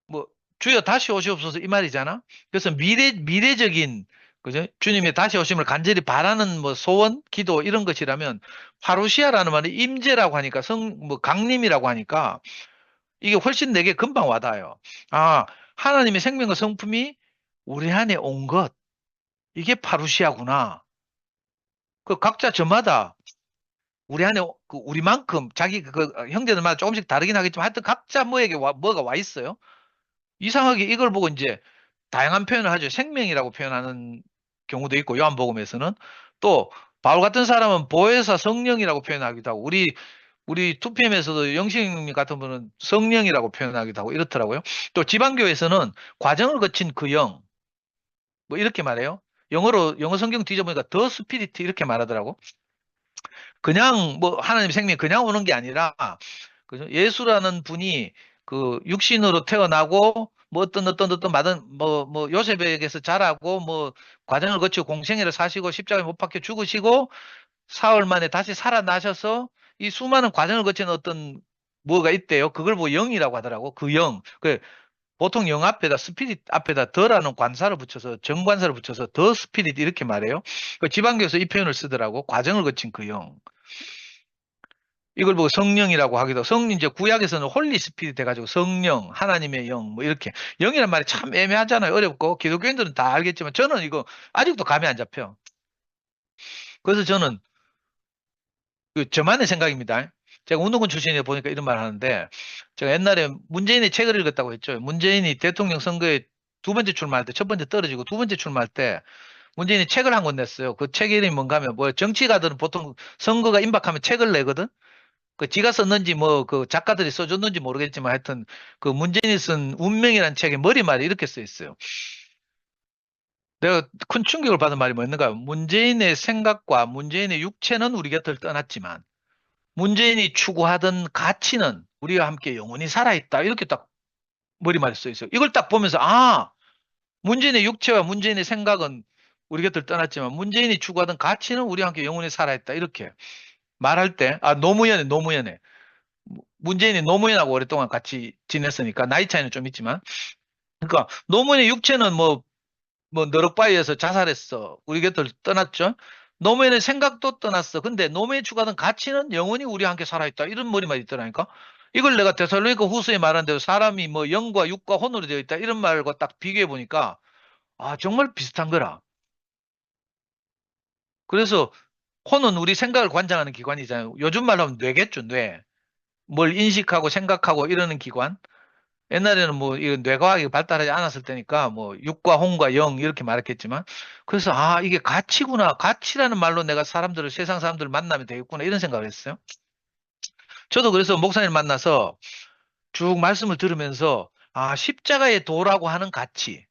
뭐 주여 다시 오시옵소서 이 말이잖아. 그래서 미래적인 그죠? 주님의 다시 오심을 간절히 바라는 뭐 소원, 기도 이런 것이라면 파루시아라는 말은 임재라고 하니까 뭐 강림이라고 하니까 이게 훨씬 내게 금방 와닿아요. 아, 하나님의 생명과 성품이 우리 안에 온 것. 이게 파루시아구나. 그 각자 저마다 우리 안에 우리만큼 자기 형제들마다 조금씩 다르긴 하겠지만 하여튼 각자 뭐가 와 있어요. 이상하게 이걸 보고 이제 다양한 표현을 하죠. 생명이라고 표현하는 경우도 있고 요한복음에서는 또 바울 같은 사람은 보혜사 성령이라고 표현하기도 하고 우리 2PM에서도 영식 같은 분은 성령이라고 표현하기도 하고 이렇더라고요. 또 지방교에서는 과정을 거친 그 영, 뭐 이렇게 말해요. 영어 성경 뒤져보니까 더 스피리트 이렇게 말하더라고. 그냥 뭐 하나님 생명이 그냥 오는 게 아니라 그죠? 예수라는 분이 그 육신으로 태어나고 뭐 어떤 받은 뭐 요셉에게서 자라고 뭐 과정을 거치고 공생애를 사시고 십자가에 못 박혀 죽으시고 사흘 만에 다시 살아나셔서 이 수많은 과정을 거친 어떤 뭐가 있대요. 그걸 뭐 영이라고 하더라고. 그 영. 그 보통 영 앞에다 스피릿 앞에다 더라는 관사를 붙여서 정관사를 붙여서 더 스피릿 이렇게 말해요. 그 지방교에서 이 표현을 쓰더라고. 과정을 거친 그 영. 이걸 보고 성령이라고 하기도 이제 구약에서는 홀리 스피릿 해가지고 성령, 하나님의 영, 뭐 이렇게 영이란 말이 참 애매하잖아요. 어렵고 기독교인들은 다 알겠지만 저는 이거 아직도 감이 안 잡혀. 그래서 저는 저만의 생각입니다. 제가 운동권 출신이다 보니까 이런 말 하는데 제가 옛날에 문재인의 책을 읽었다고 했죠. 문재인이 대통령 선거에 두 번째 출마할 때, 첫 번째 떨어지고 두 번째 출마할 때 문재인이 책을 한 권 냈어요. 그 책 이름이 뭔가 하면 뭐 정치가들은 보통 선거가 임박하면 책을 내거든. 그 지가 썼는지 뭐 그 작가들이 써줬는지 모르겠지만 하여튼 그 문재인이 쓴 운명이라는 책에 머리말이 이렇게 써 있어요. 내가 큰 충격을 받은 말이 뭐였는가? 문재인의 생각과 문재인의 육체는 우리 곁을 떠났지만 문재인이 추구하던 가치는 우리와 함께 영원히 살아있다. 이렇게 딱 머리말에 써 있어요. 이걸 딱 보면서 문재인의 육체와 문재인의 생각은 우리 곁을 떠났지만 문재인이 추구하던 가치는 우리와 함께 영원히 살아있다. 이렇게 말할 때 노무현에 문재인이 노무현하고 오랫동안 같이 지냈으니까 나이 차이는 좀 있지만 그러니까 노무현의 육체는 뭐 너럭바위에서 자살했어. 우리 곁을 떠났죠. 노무현의 생각도 떠났어. 근데 노무현이 추구하던 가치는 영원히 우리와 함께 살아있다. 이런 머리만 있더라니까. 이걸 내가 데살로니가 후서에 말한 대로 사람이 뭐 영과 육과 혼으로 되어 있다. 이런 말과 딱 비교해 보니까 정말 비슷한 거라. 그래서 혼은 우리 생각을 관장하는 기관이잖아요. 요즘 말로 하면 뇌겠죠, 뇌. 뭘 인식하고 생각하고 이러는 기관. 옛날에는 뭐 이런 뇌과학이 발달하지 않았을 때니까 뭐 육과 홍과 영 이렇게 말했겠지만 그래서 이게 가치구나. 가치라는 말로 내가 세상 사람들을 만나면 되겠구나 이런 생각을 했어요. 저도 그래서 목사님 만나서 쭉 말씀을 들으면서 십자가의 도라고 하는 가치.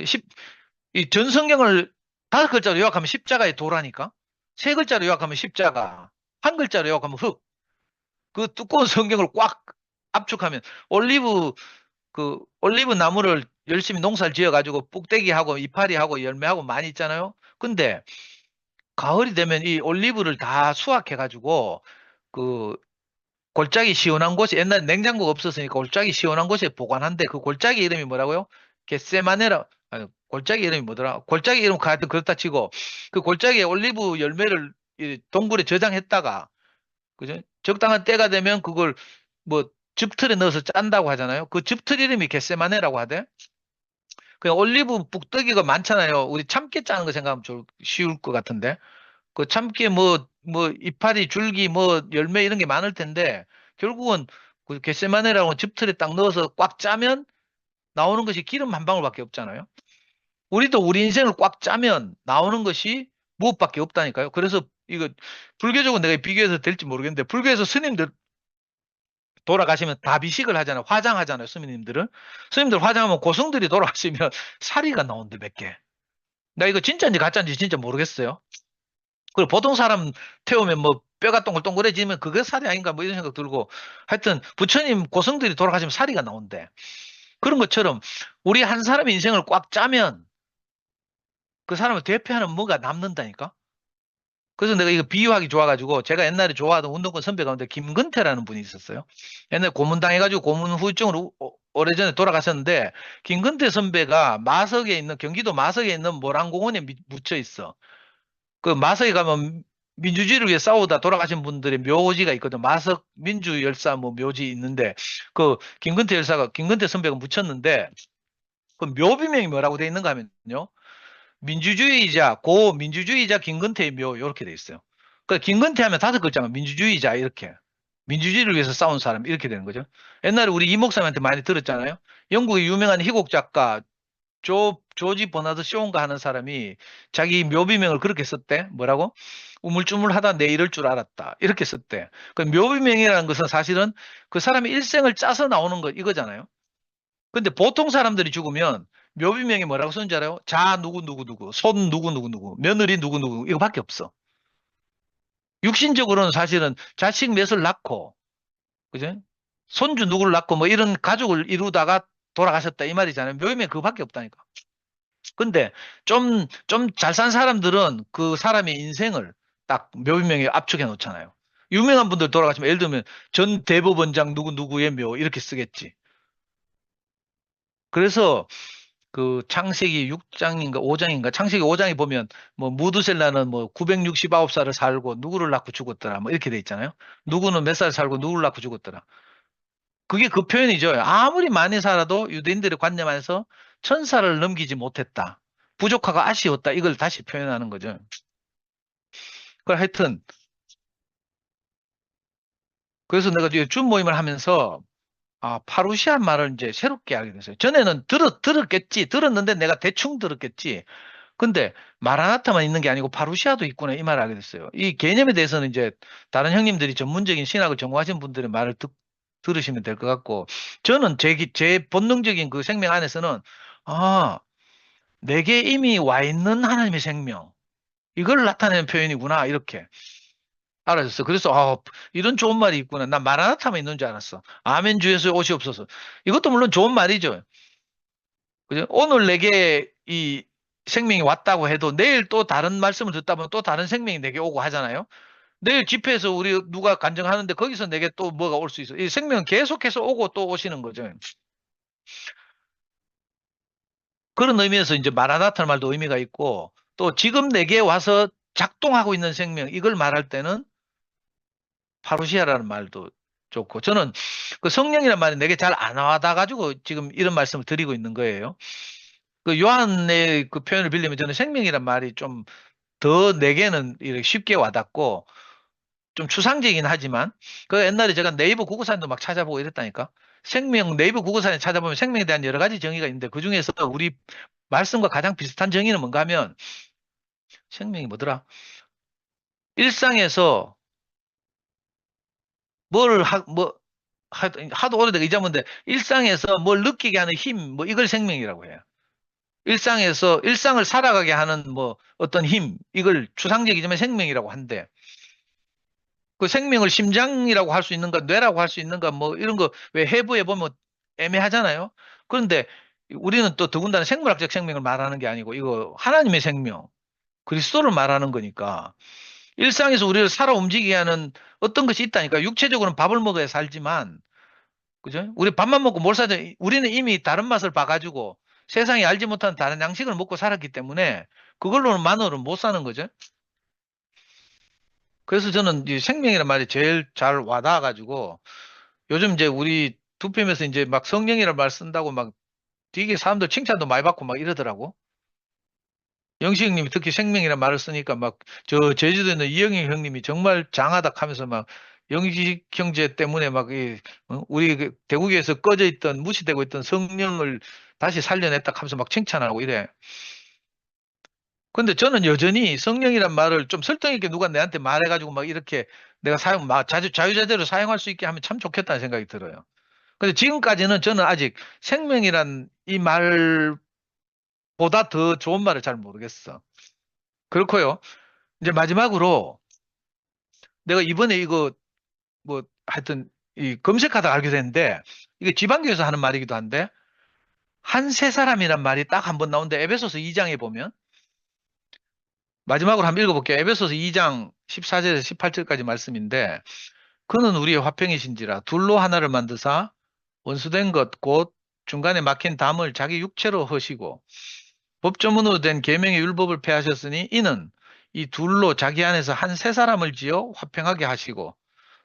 십, 이 전성경을 5글자로 요약하면 십자가의 도라니까. 3글자로 요약하면 십자가. 1글자로 요약하면 흙. 그 두꺼운 성경을 꽉 압축하면 올리브 나무를 열심히 농사를 지어가지고 꼭대기하고 이파리하고 열매하고 많이 있잖아요. 근데 가을이 되면 이 올리브를 다 수확해가지고 그 골짜기 시원한 곳에 옛날에 냉장고가 없었으니까 골짜기 시원한 곳에 보관한데 그 골짜기 이름이 뭐라고요? 겟세마네라 아니 골짜기 이름이 뭐더라? 골짜기 이름 그렇다 치고 그 골짜기에 올리브 열매를 이 동굴에 저장했다가 그죠? 적당한 때가 되면 그걸 뭐 즙틀에 넣어서 짠다고 하잖아요. 그 즙틀 이름이 겟세마네라고 하대. 그냥 올리브 북뜨기가 많잖아요. 우리 참깨 짜는 거 생각하면 쉬울 것 같은데. 그 참깨 뭐 이파리, 줄기, 뭐 열매 이런 게 많을 텐데 결국은 그 겟세마네라고 즙틀에 딱 넣어서 꽉 짜면 나오는 것이 기름 한 방울밖에 없잖아요. 우리도 우리 인생을 꽉 짜면 나오는 것이 무엇밖에 없다니까요. 그래서 이거 불교적으로 내가 비교해서 될지 모르겠는데 불교에서 스님들 돌아가시면 다 비식을 하잖아요. 화장하잖아요. 스님들은. 스님들 화장하면 고승들이 돌아가시면 사리가 나온대 몇 개. 나 이거 진짜인지 가짜인지 진짜 모르겠어요. 그리고 보통 사람 태우면 뭐 뼈가 동글동글해지면 그게 살이 아닌가 뭐 이런 생각 들고 하여튼 부처님 고승들이 돌아가시면 사리가 나온대. 그런 것처럼 우리 한 사람의 인생을 꽉 짜면 그 사람을 대표하는 뭐가 남는다니까. 그래서 내가 이거 비유하기 좋아가지고 제가 옛날에 좋아하던 운동권 선배 가운데 김근태라는 분이 있었어요. 옛날에 고문당해가지고 고문 후유증으로 오래전에 돌아가셨는데 김근태 선배가 마석에 있는 경기도 마석에 있는 모란공원에 묻혀 있어. 그 마석에 가면 민주주의를 위해 싸우다 돌아가신 분들의 묘지가 있거든. 마석 민주열사 뭐 묘지 있는데 그 김근태 선배가 묻혔는데 그 묘비명이 뭐라고 돼 있는가 하면요. 고민주주의자 김근태의 묘 이렇게 돼 있어요. 그 김근태 하면 다섯 글자면 민주주의자 이렇게 민주주의를 위해서 싸운 사람 이렇게 되는 거죠. 옛날에 우리 이 목사님한테 많이 들었잖아요. 영국의 유명한 희곡 작가 조지 버나드 쇼인가 하는 사람이 자기 묘비명을 그렇게 썼대. 뭐라고? 우물쭈물하다 내 이럴 줄 알았다. 이렇게 썼대. 그 묘비명이라는 것은 사실은 그 사람의 일생을 짜서 나오는 것 이거잖아요. 근데 보통 사람들이 죽으면 묘비명이 뭐라고 쓰는지 알아요? 자 누구누구누구, 손 누구누구누구, 며느리 누구누구 이거밖에 없어. 육신적으로는 사실은 자식 몇을 낳고 그죠? 손주 누구를 낳고 뭐 이런 가족을 이루다가 돌아가셨다 이 말이잖아요. 묘비명 그거밖에 없다니까. 근데 좀 잘 산 사람들은 그 사람의 인생을 딱 묘비명에 압축해 놓잖아요. 유명한 분들 돌아가시면 예를 들면 전 대법원장 누구누구의 묘 이렇게 쓰겠지. 그래서 그 창세기 6장인가 5장인가 창세기 5장에 보면 뭐 무드셀라는 뭐 969살을 살고 누구를 낳고 죽었더라 뭐 이렇게 돼 있잖아요. 누구는 몇 살 살고 누구를 낳고 죽었더라. 그게 그 표현이죠. 아무리 많이 살아도 유대인들의 관념 안에서 천사를 넘기지 못했다. 부족하고 아쉬웠다. 이걸 다시 표현하는 거죠. 그 하여튼 그래서 내가 이제 준 모임을 하면서 파루시아 말을 이제 새롭게 알게 됐어요. 전에는 들었는데 내가 대충 들었겠지. 근데 마라나타만 있는 게 아니고 파루시아도 있구나 이 말을 알게 됐어요. 이 개념에 대해서는 이제 다른 형님들이 전문적인 신학을 전공하신 분들의 말을 들으시면 될 것 같고 저는 제 본능적인 그 생명 안에서는 아, 내게 이미 와 있는 하나님의 생명 이걸 나타내는 표현이구나 이렇게 알아졌어. 그래서 이런 좋은 말이 있구나. 난 마라나타만 있는 줄 알았어. 아멘 주에서 오시옵소서. 이것도 물론 좋은 말이죠. 그죠? 오늘 내게 이 생명이 왔다고 해도 내일 또 다른 말씀을 듣다 보면 또 다른 생명이 내게 오고 하잖아요. 내일 집회에서 우리 누가 간증하는데 거기서 내게 또 뭐가 올 수 있어. 이 생명은 계속해서 오고 또 오시는 거죠. 그런 의미에서 이제 마라나타는 말도 의미가 있고 또 지금 내게 와서 작동하고 있는 생명 이걸 말할 때는 파루시아라는 말도 좋고 저는 그 성령이라는 말이 내게 잘 안 와닿아 가지고 지금 이런 말씀을 드리고 있는 거예요. 그 요한의 그 표현을 빌리면 저는 생명이란 말이 좀 더 내게는 이렇게 쉽게 와닿고 좀 추상적이긴 하지만 그 옛날에 제가 네이버 국어사전도 막 찾아보고 이랬다니까. 네이버 국어사전 찾아보면 생명에 대한 여러 가지 정의가 있는데 그중에서 우리 말씀과 가장 비슷한 정의는 뭔가 하면 생명이 뭐더라? 일상에서 하도 오래되고 잊어먹는데 일상에서 뭘 느끼게 하는 힘, 뭐 이걸 생명이라고 해요. 일상을 살아가게 하는 뭐 어떤 힘, 이걸 추상적이지만 생명이라고 한대. 그 생명을 심장이라고 할 수 있는가, 뇌라고 할 수 있는가, 뭐 이런 거 왜 해부해 보면 애매하잖아요. 그런데 우리는 또 더군다나 생물학적 생명을 말하는 게 아니고 이거 하나님의 생명, 그리스도를 말하는 거니까 일상에서 우리를 살아 움직이게 하는 어떤 것이 있다니까. 육체적으로는 밥을 먹어야 살지만, 그죠? 우리 밥만 먹고 뭘 사죠? 우리는 이미 다른 맛을 봐가지고 세상이 알지 못한 다른 양식을 먹고 살았기 때문에 그걸로는 만으로는 못 사는 거죠. 그래서 저는 이 생명이란 말이 제일 잘 와닿아가지고 요즘 이제 우리 투표면서 이제 막 성령이란 말 쓴다고 막 되게 사람들 칭찬도 많이 받고 막 이러더라고. 영식 형님이 특히 생명이라는 말을 쓰니까 막 저 제주도에 있는 이영희 형님이 정말 장하다 하면서 막 영식 형제 때문에 막 우리 그 대구에서 꺼져 있던 무시되고 있던 성령을 다시 살려냈다 하면서 막 칭찬하고 이래. 근데 저는 여전히 성령이란 말을 좀 설득 있게 누가 내한테 말해가지고 막 이렇게 내가 자유자재로 사용할 수 있게 하면 참 좋겠다는 생각이 들어요. 근데 지금까지는 저는 아직 생명이란 이 말보다 더 좋은 말을 잘 모르겠어. 그렇고요. 이제 마지막으로 내가 이번에 이거 뭐 하여튼 이 검색하다 알게 됐는데 이게 지방교에서 하는 말이기도 한데 한 세 사람이란 말이 딱 한 번 나오는데 에베소서 2장에 보면 마지막으로 한번 읽어볼게요. 에베소서 2장 14절에서 18절까지 말씀인데 그는 우리의 화평이신지라 둘로 하나를 만드사 원수된 것 곧 중간에 막힌 담을 자기 육체로 허시고 법조문으로 된 계명의 율법을 폐하셨으니 이는 이 둘로 자기 안에서 한 세 사람을 지어 화평하게 하시고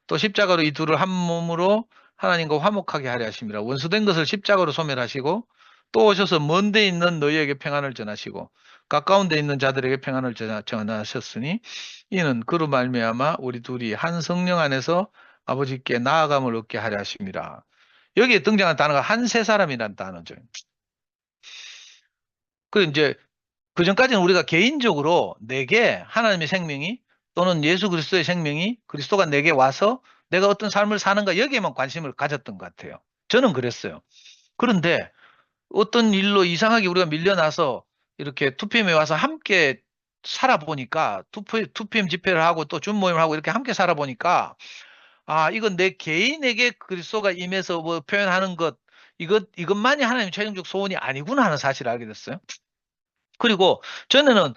또 십자가로 이 둘을 한 몸으로 하나님과 화목하게 하려 하심이라. 원수된 것을 십자가로 소멸하시고 또 오셔서 먼 데 있는 너희에게 평안을 전하시고 가까운 데 있는 자들에게 평안을 전하셨으니 이는 그로 말미암아 우리 둘이 한 성령 안에서 아버지께 나아감을 얻게 하려 하심이라. 여기에 등장한 단어가 한 세 사람이라는 단어죠. 그 이제 그 전까지는 우리가 개인적으로 내게 하나님의 생명이 또는 예수 그리스도의 생명이 그리스도가 내게 와서 내가 어떤 삶을 사는가 여기에만 관심을 가졌던 것 같아요. 저는 그랬어요. 그런데 어떤 일로 이상하게 우리가 밀려나서 이렇게 투표함에 와서 함께 살아보니까 투표함 집회를 하고 또 준모임을 하고 이렇게 함께 살아보니까 아, 이건 내 개인에게 그리스도가 임해서 뭐 표현하는 것 이것만이 하나님의 최종적 소원이 아니구나 하는 사실을 알게 됐어요. 그리고 전에는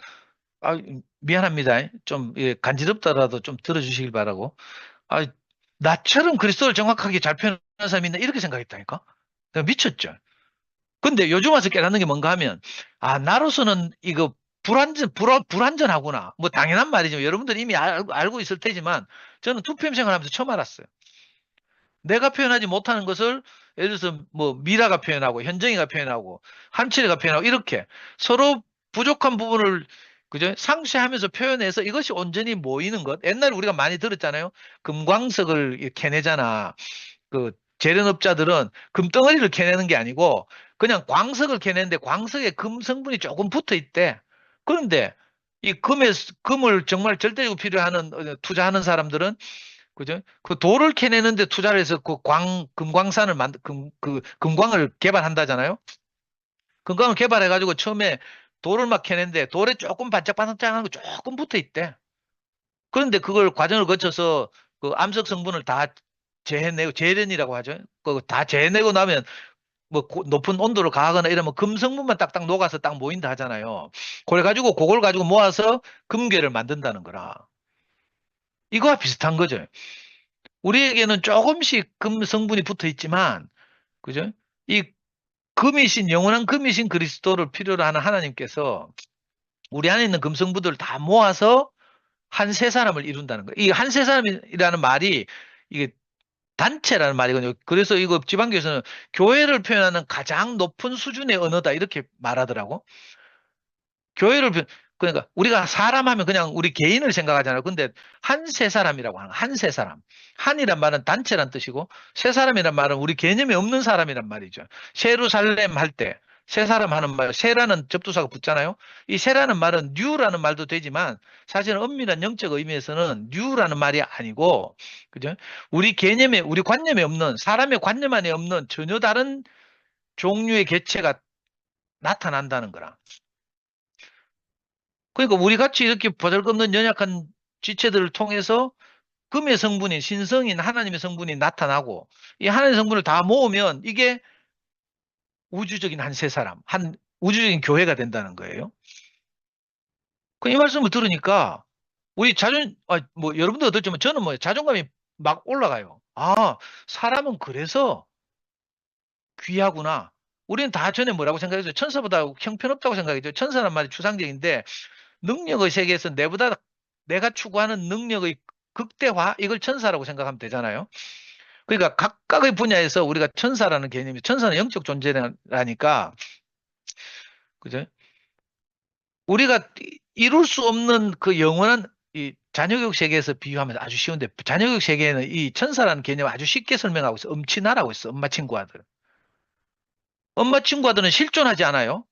아, 미안합니다. 좀 간지럽더라도 좀 들어주시길 바라고. 아, 나처럼 그리스도를 정확하게 잘 표현하는 사람이 있나 이렇게 생각했다니까. 내가 미쳤죠. 근데 요즘 와서 깨닫는 게 뭔가 하면 아, 나로서는 이거 불완전하구나. 뭐 당연한 말이죠. 여러분들 이미 알고 있을 테지만 저는 투표임 생활하면서 처음 알았어요. 내가 표현하지 못하는 것을 예를 들어서 뭐 미라가 표현하고 현정이가 표현하고 한철이가 표현하고 이렇게 서로 부족한 부분을 그죠? 상쇄하면서 표현해서 이것이 온전히 모이는 것. 옛날에 우리가 많이 들었잖아요. 금광석을 캐내잖아. 그 재련업자들은 금덩어리를 캐내는 게 아니고 그냥 광석을 캐내는데 광석에 금 성분이 조금 붙어 있대. 그런데 이 금을 정말 절대적으로 필요하는 투자하는 사람들은 그죠? 그 돌을 캐내는데 투자를 해서 금광산을 금광을 개발한다잖아요. 금광을 개발해가지고 처음에 돌을 막 캐내는데 돌에 조금 반짝반짝하는 거 조금 붙어 있대. 그런데 그걸 과정을 거쳐서 그 암석 성분을 다 재해내고 재련이라고 하죠. 그 다 재해내고 나면 뭐 높은 온도를 가하거나 이러면 금 성분만 딱딱 녹아서 딱 모인다 하잖아요. 그래가지고 그걸 가지고 모아서 금괴를 만든다는 거라. 이거와 비슷한 거죠. 우리에게는 조금씩 금 성분이 붙어 있지만, 그죠? 이 금이신, 영원한 금이신 그리스도를 필요로 하는 하나님께서 우리 안에 있는 금성분들을 다 모아서 한 세 사람을 이룬다는 거예요. 이 한 세 사람이라는 말이 이게 단체라는 말이거든요. 그래서 이거 지방교에서는 교회를 표현하는 가장 높은 수준의 언어다 이렇게 말하더라고. 교회를 그러니까 우리가 사람 하면 그냥 우리 개인을 생각하잖아요. 근데 한 세 사람이라고 하는 한 세 사람. 한이란 말은 단체란 뜻이고 세 사람이란 말은 우리 개념이 없는 사람이란 말이죠. 세루살렘 할 때 세 사람 하는 말, 세라는 접두사가 붙잖아요. 이 세라는 말은 뉴라는 말도 되지만 사실은 엄밀한 영적 의미에서는 뉴라는 말이 아니고 그죠? 우리 개념에 우리 관념에 없는 사람의 관념 안에 없는 전혀 다른 종류의 개체가 나타난다는 거라. 그러니까 우리 같이 이렇게 보잘것없는 연약한 지체들을 통해서 금의 성분인 신성인 하나님의 성분이 나타나고 이 하나님의 성분을 다 모으면 이게 우주적인 한 세 사람, 한 우주적인 교회가 된다는 거예요. 그 이 말씀을 들으니까 우리 뭐 여러분도 어떨지만 저는 뭐 자존감이 막 올라가요. 아, 사람은 그래서 귀하구나. 우리는 다 전에 뭐라고 생각했어요? 천사보다 형편없다고 생각했죠. 천사란 말이 추상적인데 능력의 세계에서 내가 추구하는 능력의 극대화 이걸 천사라고 생각하면 되잖아요. 그러니까 각각의 분야에서 우리가 천사라는 개념이 천사는 영적 존재라니까 그죠? 우리가 이룰 수 없는 그 영원한 이 자녀교육 세계에서 비유하면 아주 쉬운데 자녀교육 세계에는 이 천사라는 개념을 아주 쉽게 설명하고 있어. 엄친아라고 있어. 엄마 친구 아들. 엄마 친구 아들은 실존하지 않아요.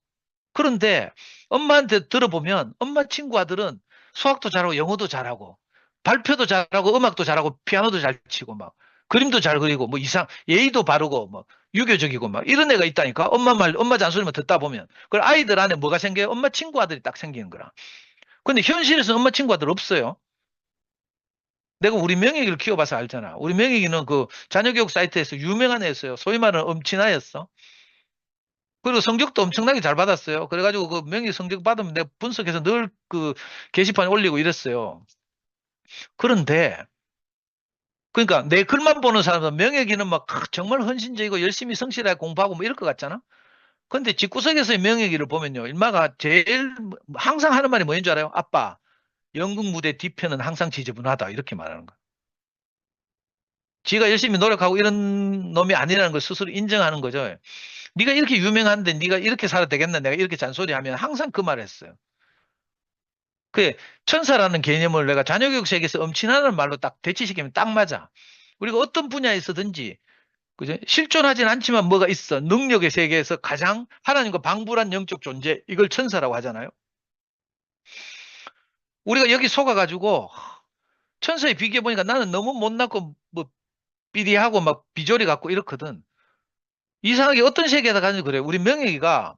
그런데 엄마한테 들어보면 엄마 친구 아들은 수학도 잘하고 영어도 잘하고 발표도 잘하고 음악도 잘하고 피아노도 잘 치고 막 그림도 잘 그리고 뭐 이상 예의도 바르고 뭐 유교적이고 막 이런 애가 있다니까 엄마 말 엄마 잔소리만 듣다 보면 그 아이들 안에 뭐가 생겨요? 엄마 친구 아들이 딱 생기는 거라. 근데 현실에서 엄마 친구 아들 없어요. 내가 우리 명예기를 키워봐서 알잖아. 우리 명예기는 그 자녀교육 사이트에서 유명한 애였어요. 소위 말하는 엄친아였어. 그리고 성적도 엄청나게 잘 받았어요. 그래가지고 그 명예 성적 받으면 내가 분석해서 늘 그 게시판에 올리고 이랬어요. 그런데 그러니까 내 글만 보는 사람은 명예기는 막 정말 헌신적이고 열심히 성실하게 공부하고 뭐 이럴 것 같잖아. 근데 집구석에서의 명예기를 보면요. 일마가 제일 항상 하는 말이 뭐인 줄 알아요? 아빠, 연극 무대 뒤편은 항상 지저분하다. 이렇게 말하는 거야. 지가 열심히 노력하고 이런 놈이 아니라는 걸 스스로 인정하는 거죠. 네가 이렇게 유명한데 네가 이렇게 살아도 되겠나? 내가 이렇게 잔소리하면 항상 그 말을 했어요. 그 천사라는 개념을 내가 자녀교육 세계에서 엄친아라는 말로 딱 대치시키면 딱 맞아. 우리가 어떤 분야에 있어든지 그죠? 실존하진 않지만 뭐가 있어. 능력의 세계에서 가장 하나님과 방불한 영적 존재 이걸 천사라고 하잖아요. 우리가 여기 속아가지고 천사에 비교해 보니까 나는 너무 못났고 뭐 삐리하고 막 비조리 같고 이렇거든. 이상하게 어떤 세계에다 가는지 그래요. 우리 명예이가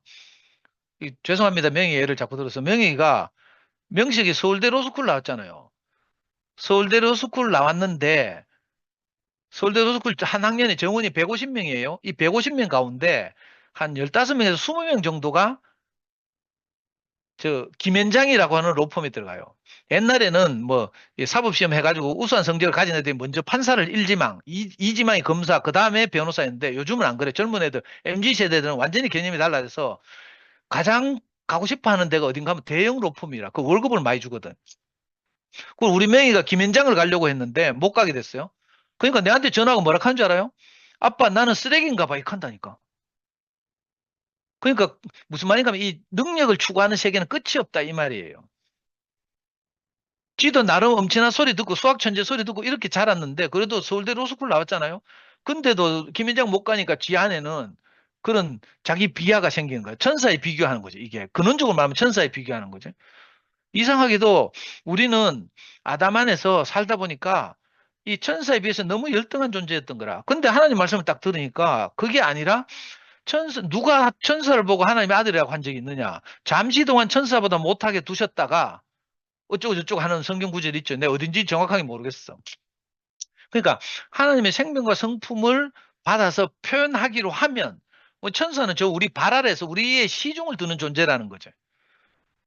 죄송합니다. 명예 예를 자꾸 들어서 명예이가 명식이 서울대 로스쿨 나왔잖아요. 서울대 로스쿨 나왔는데 서울대 로스쿨 한 학년에 정원이 150명이에요. 이 150명 가운데 한 15명에서 20명 정도가 저 김현장이라고 하는 로펌에 들어가요. 옛날에는 뭐 사법시험 해가지고 우수한 성적을 가진 애들이 먼저 판사를 1지망, 2지망이 검사, 그 다음에 변호사였는데 요즘은 안 그래. 젊은 애들, MZ 세대들은 완전히 개념이 달라져서 가장 가고 싶어 하는 데가 어딘가 하면 대형 로펌이라 그 월급을 많이 주거든. 그 우리 명희가 김현장을 가려고 했는데 못 가게 됐어요. 그러니까 내한테 전화하고 뭐라 하는 줄 알아요? 아빠 나는 쓰레기인가 봐 이렇게 한다니까. 그러니까 무슨 말인가 하면 이 능력을 추구하는 세계는 끝이 없다 이 말이에요. 지도 나름 엄청난 소리 듣고 수학 천재 소리 듣고 이렇게 자랐는데 그래도 서울대 로스쿨 나왔잖아요. 근데도 김현장 못 가니까 지 안에는 그런 자기 비하가 생기는 거예요. 천사에 비교하는 거죠. 이게 근원적으로 말하면 천사에 비교하는 거죠. 이상하게도 우리는 아담 안에서 살다 보니까 이 천사에 비해서 너무 열등한 존재였던 거라. 근데 하나님 말씀을 딱 들으니까 그게 아니라 천사, 누가 천사를 보고 하나님의 아들이라고 한 적이 있느냐. 잠시 동안 천사보다 못하게 두셨다가 어쩌고 저쩌고 하는 성경 구절이 있죠. 내가 어딘지 정확하게 모르겠어. 그러니까 하나님의 생명과 성품을 받아서 표현하기로 하면 뭐 천사는 저 우리 발 아래에서 우리의 시중을 두는 존재라는 거죠.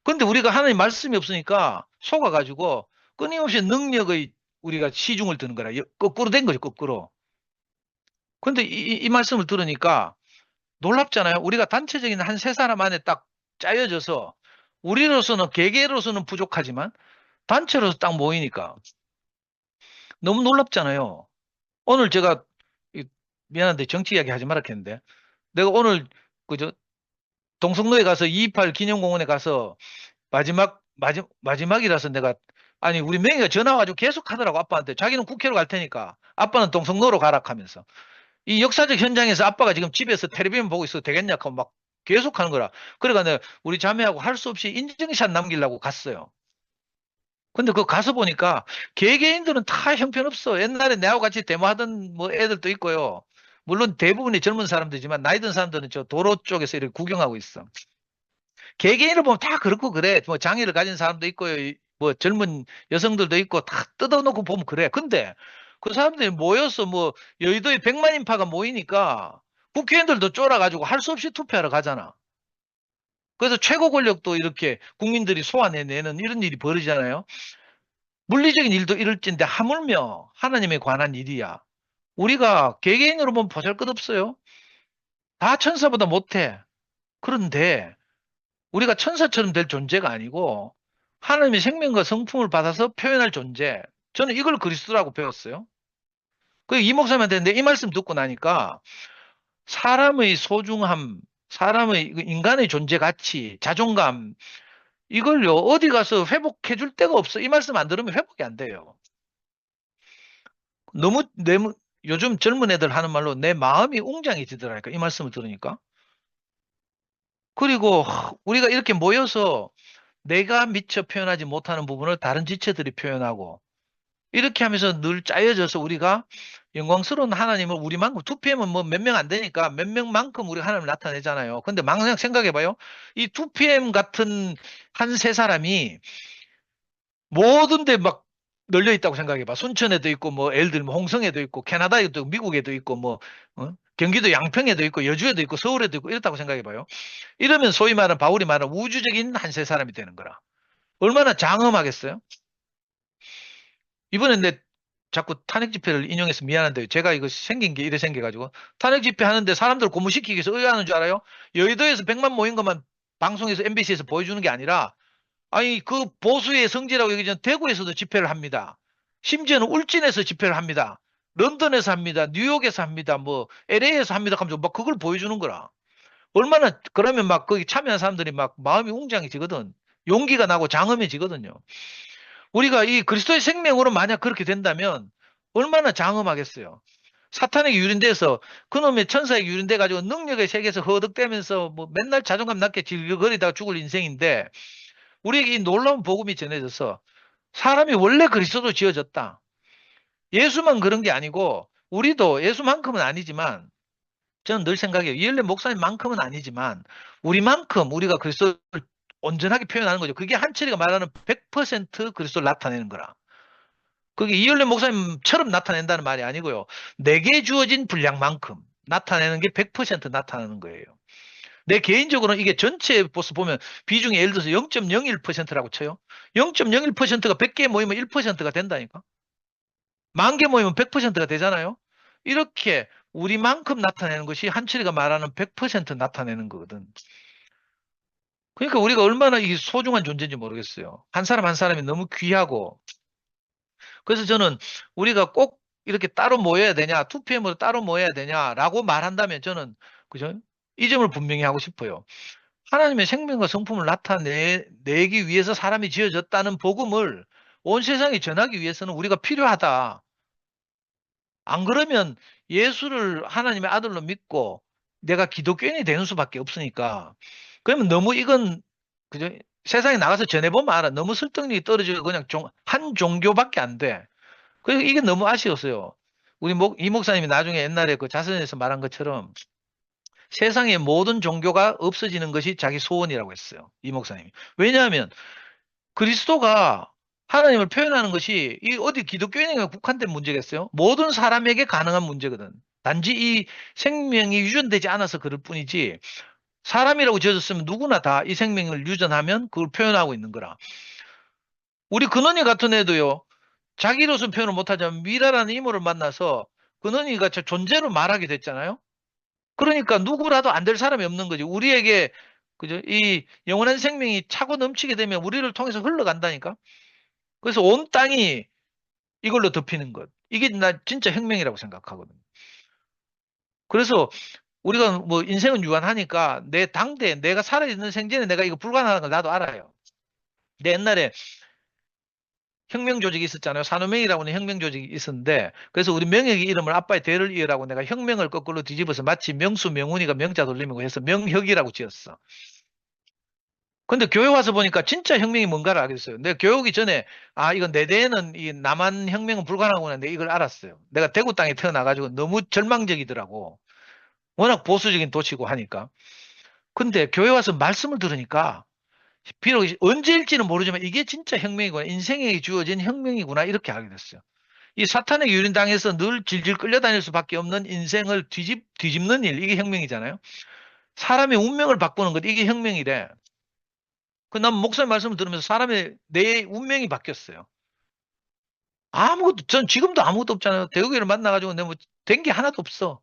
근데 우리가 하나님 말씀이 없으니까 속아가지고 끊임없이 능력의 우리가 시중을 드는 거라. 거꾸로 된 거죠, 거꾸로. 근데 이 말씀을 들으니까 놀랍잖아요. 우리가 단체적인 한 세 사람 안에 딱 짜여져서 우리로서는 개개로서는 부족하지만 단체로서 딱 모이니까 너무 놀랍잖아요. 오늘 제가 미안한데 정치 이야기 하지 말라 했는데 내가 오늘 그저 동성로에 가서 228 기념공원에 가서 마지막이라서 내가 아니 우리 명희가 전화 와가지고 계속 하더라고 아빠한테 자기는 국회로 갈 테니까 아빠는 동성로로 가라 하면서 이 역사적 현장에서 아빠가 지금 집에서 텔레비전 보고 있어도 되겠냐 하고 막 계속 하는 거라. 그러니까 내가 우리 자매하고 할 수 없이 인증샷 남기려고 갔어요. 근데 그 가서 보니까 개개인들은 다 형편없어. 옛날에 내하고 같이 데모하던 뭐 애들도 있고요. 물론 대부분이 젊은 사람들이지만 나이 든 사람들은 저 도로 쪽에서 이렇게 구경하고 있어. 개개인을 보면 다 그렇고 그래. 뭐 장애를 가진 사람도 있고요. 뭐 젊은 여성들도 있고 다 뜯어놓고 보면 그래. 근데 그 사람들이 모여서 뭐 여의도에 100만 인파가 모이니까 국회의원들도 쫄아가지고 할 수 없이 투표하러 가잖아. 그래서 최고 권력도 이렇게 국민들이 소환해내는 이런 일이 벌어지잖아요. 물리적인 일도 이럴진데 하물며 하나님에 관한 일이야. 우리가 개개인으로 보면 보잘것없어요. 다 천사보다 못해. 그런데 우리가 천사처럼 될 존재가 아니고 하나님의 생명과 성품을 받아서 표현할 존재. 저는 이걸 그리스도라고 배웠어요. 그 이 목사님한테 근데 이 말씀 듣고 나니까 사람의 소중함, 사람의 인간의 존재 가치, 자존감 이걸요 어디 가서 회복해 줄 데가 없어. 이 말씀 안 들으면 회복이 안 돼요. 너무 요즘 젊은 애들 하는 말로 내 마음이 웅장해지더라니까 이 말씀을 들으니까. 그리고 우리가 이렇게 모여서 내가 미처 표현하지 못하는 부분을 다른 지체들이 표현하고 이렇게 하면서 늘 짜여져서 우리가 영광스러운 하나님을 우리만큼 2PM은 뭐 몇 명 안 되니까 몇 명만큼 우리가 하나님을 나타내잖아요. 근데 망상 생각해봐요. 이 2PM 같은 한 세 사람이 모든 데 막 널려 있다고 생각해봐. 순천에도 있고 뭐 예를 들면 홍성에도 있고 캐나다에도 있고 미국에도 있고 뭐 경기도 양평에도 있고 여주에도 있고 서울에도 있고 이렇다고 생각해봐요. 이러면 소위 말하는 바울이 말하는 우주적인 한 세 사람이 되는 거라. 얼마나 장엄하겠어요? 이번에 내 자꾸 탄핵 집회를 인용해서 미안한데 제가 이거 생긴 게 이래 생겨가지고 탄핵 집회 하는데 사람들 고무시키기 위해서 의아하는 줄 알아요? 여의도에서 100만 모인 것만 방송에서 MBC에서 보여주는 게 아니라 아니 그 보수의 성지라고 여기 전 대구에서도 집회를 합니다. 심지어는 울진에서 집회를 합니다. 런던에서 합니다. 뉴욕에서 합니다. 뭐 LA에서 합니다. 하면서 막 그걸 보여주는 거라. 얼마나 그러면 막 거기 참여한 사람들이 막 마음이 웅장해지거든. 용기가 나고 장엄해지거든요. 우리가 이 그리스도의 생명으로 만약 그렇게 된다면 얼마나 장엄하겠어요. 사탄에게 유린돼서 그놈의 천사에게 유린돼 가지고 능력의 세계에서 허덕대면서 뭐 맨날 자존감 낮게 질거리다가 죽을 인생인데 우리에게 이 놀라운 복음이 전해져서 사람이 원래 그리스도로 지어졌다. 예수만 그런 게 아니고 우리도 예수만큼은 아니지만 저는 늘 생각해요. 이엘레 목사님만큼은 아니지만 우리만큼 우리가 그리스도를 온전하게 표현하는 거죠. 그게 한철이가 말하는 100% 그리스도를 나타내는 거라. 그게 이열래 목사님처럼 나타낸다는 말이 아니고요. 내게 주어진 분량만큼 나타내는 게 100% 나타나는 거예요. 내 개인적으로는 이게 전체 보스 보면 비중이 예를 들어서 0.01%라고 쳐요. 0.01%가 100개 모이면 1%가 된다니까. 10,000개 모이면 100%가 되잖아요. 이렇게 우리만큼 나타내는 것이 한철이가 말하는 100% 나타내는 거거든. 그러니까 우리가 얼마나 이 소중한 존재인지 모르겠어요. 한 사람 한 사람이 너무 귀하고 그래서 저는 우리가 꼭 이렇게 따로 모여야 되냐, 2PM으로 따로 모여야 되냐라고 말한다면 저는 그죠? 이 점을 분명히 하고 싶어요. 하나님의 생명과 성품을 나타내기 위해서 사람이 지어졌다는 복음을 온 세상에 전하기 위해서는 우리가 필요하다. 안 그러면 예수를 하나님의 아들로 믿고 내가 기독교인이 되는 수밖에 없으니까. 그러면 너무 이건 그죠? 세상에 나가서 전해보면 알아. 너무 설득력이 떨어지고 그냥 한 종교밖에 안 돼. 그래서 이게 너무 아쉬웠어요. 이 목사님이 나중에 옛날에 그 자선에서 말한 것처럼 세상의 모든 종교가 없어지는 것이 자기 소원이라고 했어요. 이 목사님이. 왜냐하면 그리스도가 하나님을 표현하는 것이 이 어디 기독교인에게 국한된 문제겠어요? 모든 사람에게 가능한 문제거든. 단지 이 생명이 유전되지 않아서 그럴 뿐이지 사람이라고 지어졌으면 누구나 다 이 생명을 유전하면 그걸 표현하고 있는 거라. 우리 근원이 같은 애도요. 자기로서는 표현을 못하지만 미라라는 이모를 만나서 근원이가 존재로 말하게 됐잖아요. 그러니까 누구라도 안 될 사람이 없는 거지. 우리에게 그죠? 이 영원한 생명이 차고 넘치게 되면 우리를 통해서 흘러간다니까. 그래서 온 땅이 이걸로 덮이는 것. 이게 나 진짜 혁명이라고 생각하거든. 그래서 우리가 뭐 인생은 유한하니까 내 당대 내가 살아있는 생전에 내가 이거 불가능한 걸 나도 알아요. 내 옛날에 혁명 조직이 있었잖아요. 산호명이라고 하는 혁명 조직이 있었는데 그래서 우리 명혁이 이름을 아빠의 대를 이으라고 내가 혁명을 거꾸로 뒤집어서 마치 명수 명훈이가 명자 돌림이고 해서 명혁이라고 지었어. 근데 교회 와서 보니까 진짜 혁명이 뭔가를 알겠어요. 내가 교회 오기 전에 아 이건 내 대에는 이 남한 혁명은 불가능하구나 내가 이걸 알았어요. 내가 대구 땅에 태어나가지고 너무 절망적이더라고. 워낙 보수적인 도시고 하니까. 근데 교회 와서 말씀을 들으니까 비록 언제일지는 모르지만 이게 진짜 혁명이구나. 인생에 주어진 혁명이구나. 이렇게 알게 됐어요. 이 사탄에게 유린당해서 늘 질질 끌려다닐 수밖에 없는 인생을 뒤집는 일. 이게 혁명이잖아요. 사람의 운명을 바꾸는 것. 이게 혁명이래. 난 목사님 말씀을 들으면서 내 운명이 바뀌었어요. 아무것도, 전 지금도 아무것도 없잖아요. 대우교를 만나가지고 내가 뭐된 게 하나도 없어.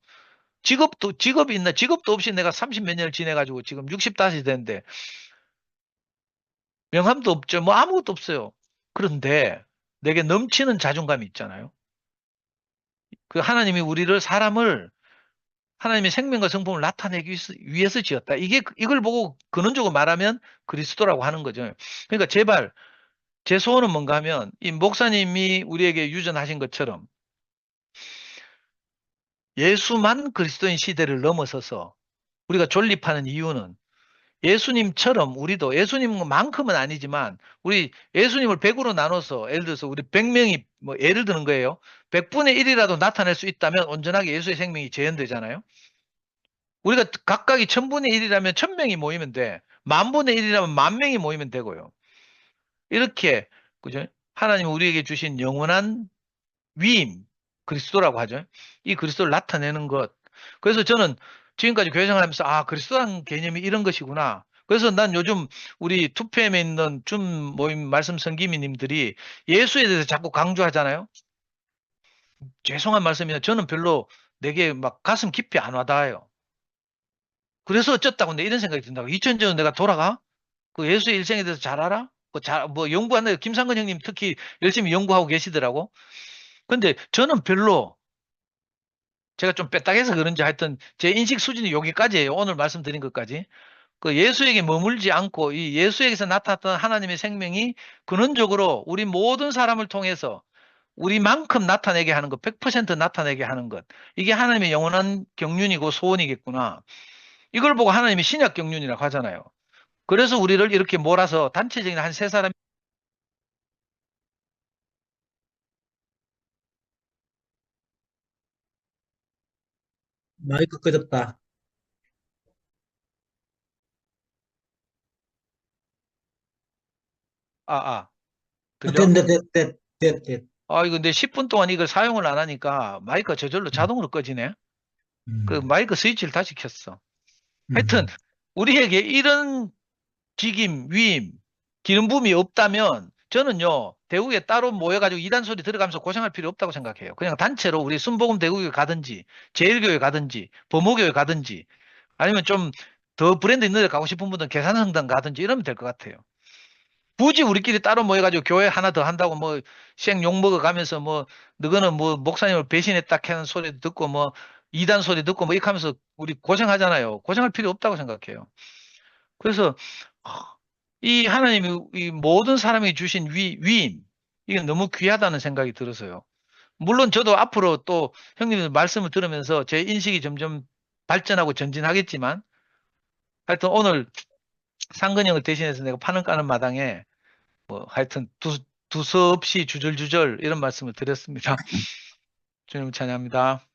직업이 있나? 직업도 없이 내가 30 몇 년을 지내가지고 지금 60 됐는데 명함도 없죠. 뭐 아무것도 없어요. 그런데 내게 넘치는 자존감이 있잖아요. 그 하나님이 우리를 사람을 하나님의 생명과 성품을 나타내기 위해서 지었다. 이걸 보고 근원적으로 말하면 그리스도라고 하는 거죠. 그러니까 제발 제 소원은 뭔가 하면 이 목사님이 우리에게 유전하신 것처럼 예수만 그리스도인 시대를 넘어서서 우리가 존립하는 이유는 예수님처럼 우리도 예수님만큼은 아니지만 우리 예수님을 100으로 나눠서 예를 들어서 우리 100명이 뭐 예를 드는 거예요. 100분의 1이라도 나타낼 수 있다면 온전하게 예수의 생명이 재현되잖아요. 우리가 각각이 1000분의 1이라면 1000명이 모이면 돼. 10,000분의 1이라면 10,000명이 모이면 되고요. 이렇게 그죠? 하나님 우리에게 주신 영원한 위임, 그리스도라고 하죠. 이 그리스도를 나타내는 것. 그래서 저는 지금까지 교회 생활하면서 아, 그리스도라는 개념이 이런 것이구나. 그래서 난 요즘 우리 투표함에 있는 준 모임 말씀 성기미님들이 예수에 대해서 자꾸 강조하잖아요. 죄송한 말씀이나 저는 별로 내게 막 가슴 깊이 안 와닿아요. 그래서 어쩌다고 내 이런 생각이 든다고. 2000년 내가 돌아가? 그 예수의 일생에 대해서 잘 알아? 뭐 연구하는 김상근 형님 특히 열심히 연구하고 계시더라고. 근데 저는 별로 제가 좀 빼딱해서 그런지 하여튼 제 인식 수준이 여기까지예요. 오늘 말씀드린 것까지. 그 예수에게 머물지 않고 이 예수에게서 나타났던 하나님의 생명이 근원적으로 우리 모든 사람을 통해서 우리만큼 나타내게 하는 것, 100% 나타내게 하는 것. 이게 하나님의 영원한 경륜이고 소원이겠구나. 이걸 보고 하나님이 신약 경륜이라고 하잖아요. 그래서 우리를 이렇게 몰아서 단체적인 한 세 사람, 마이크 꺼졌다. 들려? 됐, 됐, 됐, 됐, 됐. 이거 근데 10분 동안 이걸 사용을 안 하니까 마이크가 저절로 음, 자동으로 꺼지네. 그 음, 마이크 스위치를 다시 켰어. 하여튼 음. 우리에게 이런 직임, 위임, 기름 부음이 없다면 저는요 대구에 따로 모여가지고 이단 소리 들어가면서 고생할 필요 없다고 생각해요. 그냥 단체로 우리 순복음 대구에 가든지 제일교회 가든지 범호교회 가든지 아니면 좀 더 브랜드 있는 데 가고 싶은 분들은 계산성당 가든지 이러면 될 것 같아요. 굳이 우리끼리 따로 모여가지고 교회 하나 더 한다고 뭐 생 욕 먹어가면서 뭐 너거는 뭐 목사님을 배신했다 하는 소리 듣고 뭐 이단 소리 듣고 뭐 이렇게 하면서 우리 고생하잖아요. 고생할 필요 없다고 생각해요. 그래서 이 하나님이 이 모든 사람이 주신 위임 이게 너무 귀하다는 생각이 들어서요. 물론 저도 앞으로 또 형님의 말씀을 들으면서 제 인식이 점점 발전하고 전진하겠지만 하여튼 오늘 상근형을 대신해서 내가 파는 까는 마당에 뭐 하여튼 두서없이 주절주절 이런 말씀을 드렸습니다. 주님 찬양합니다.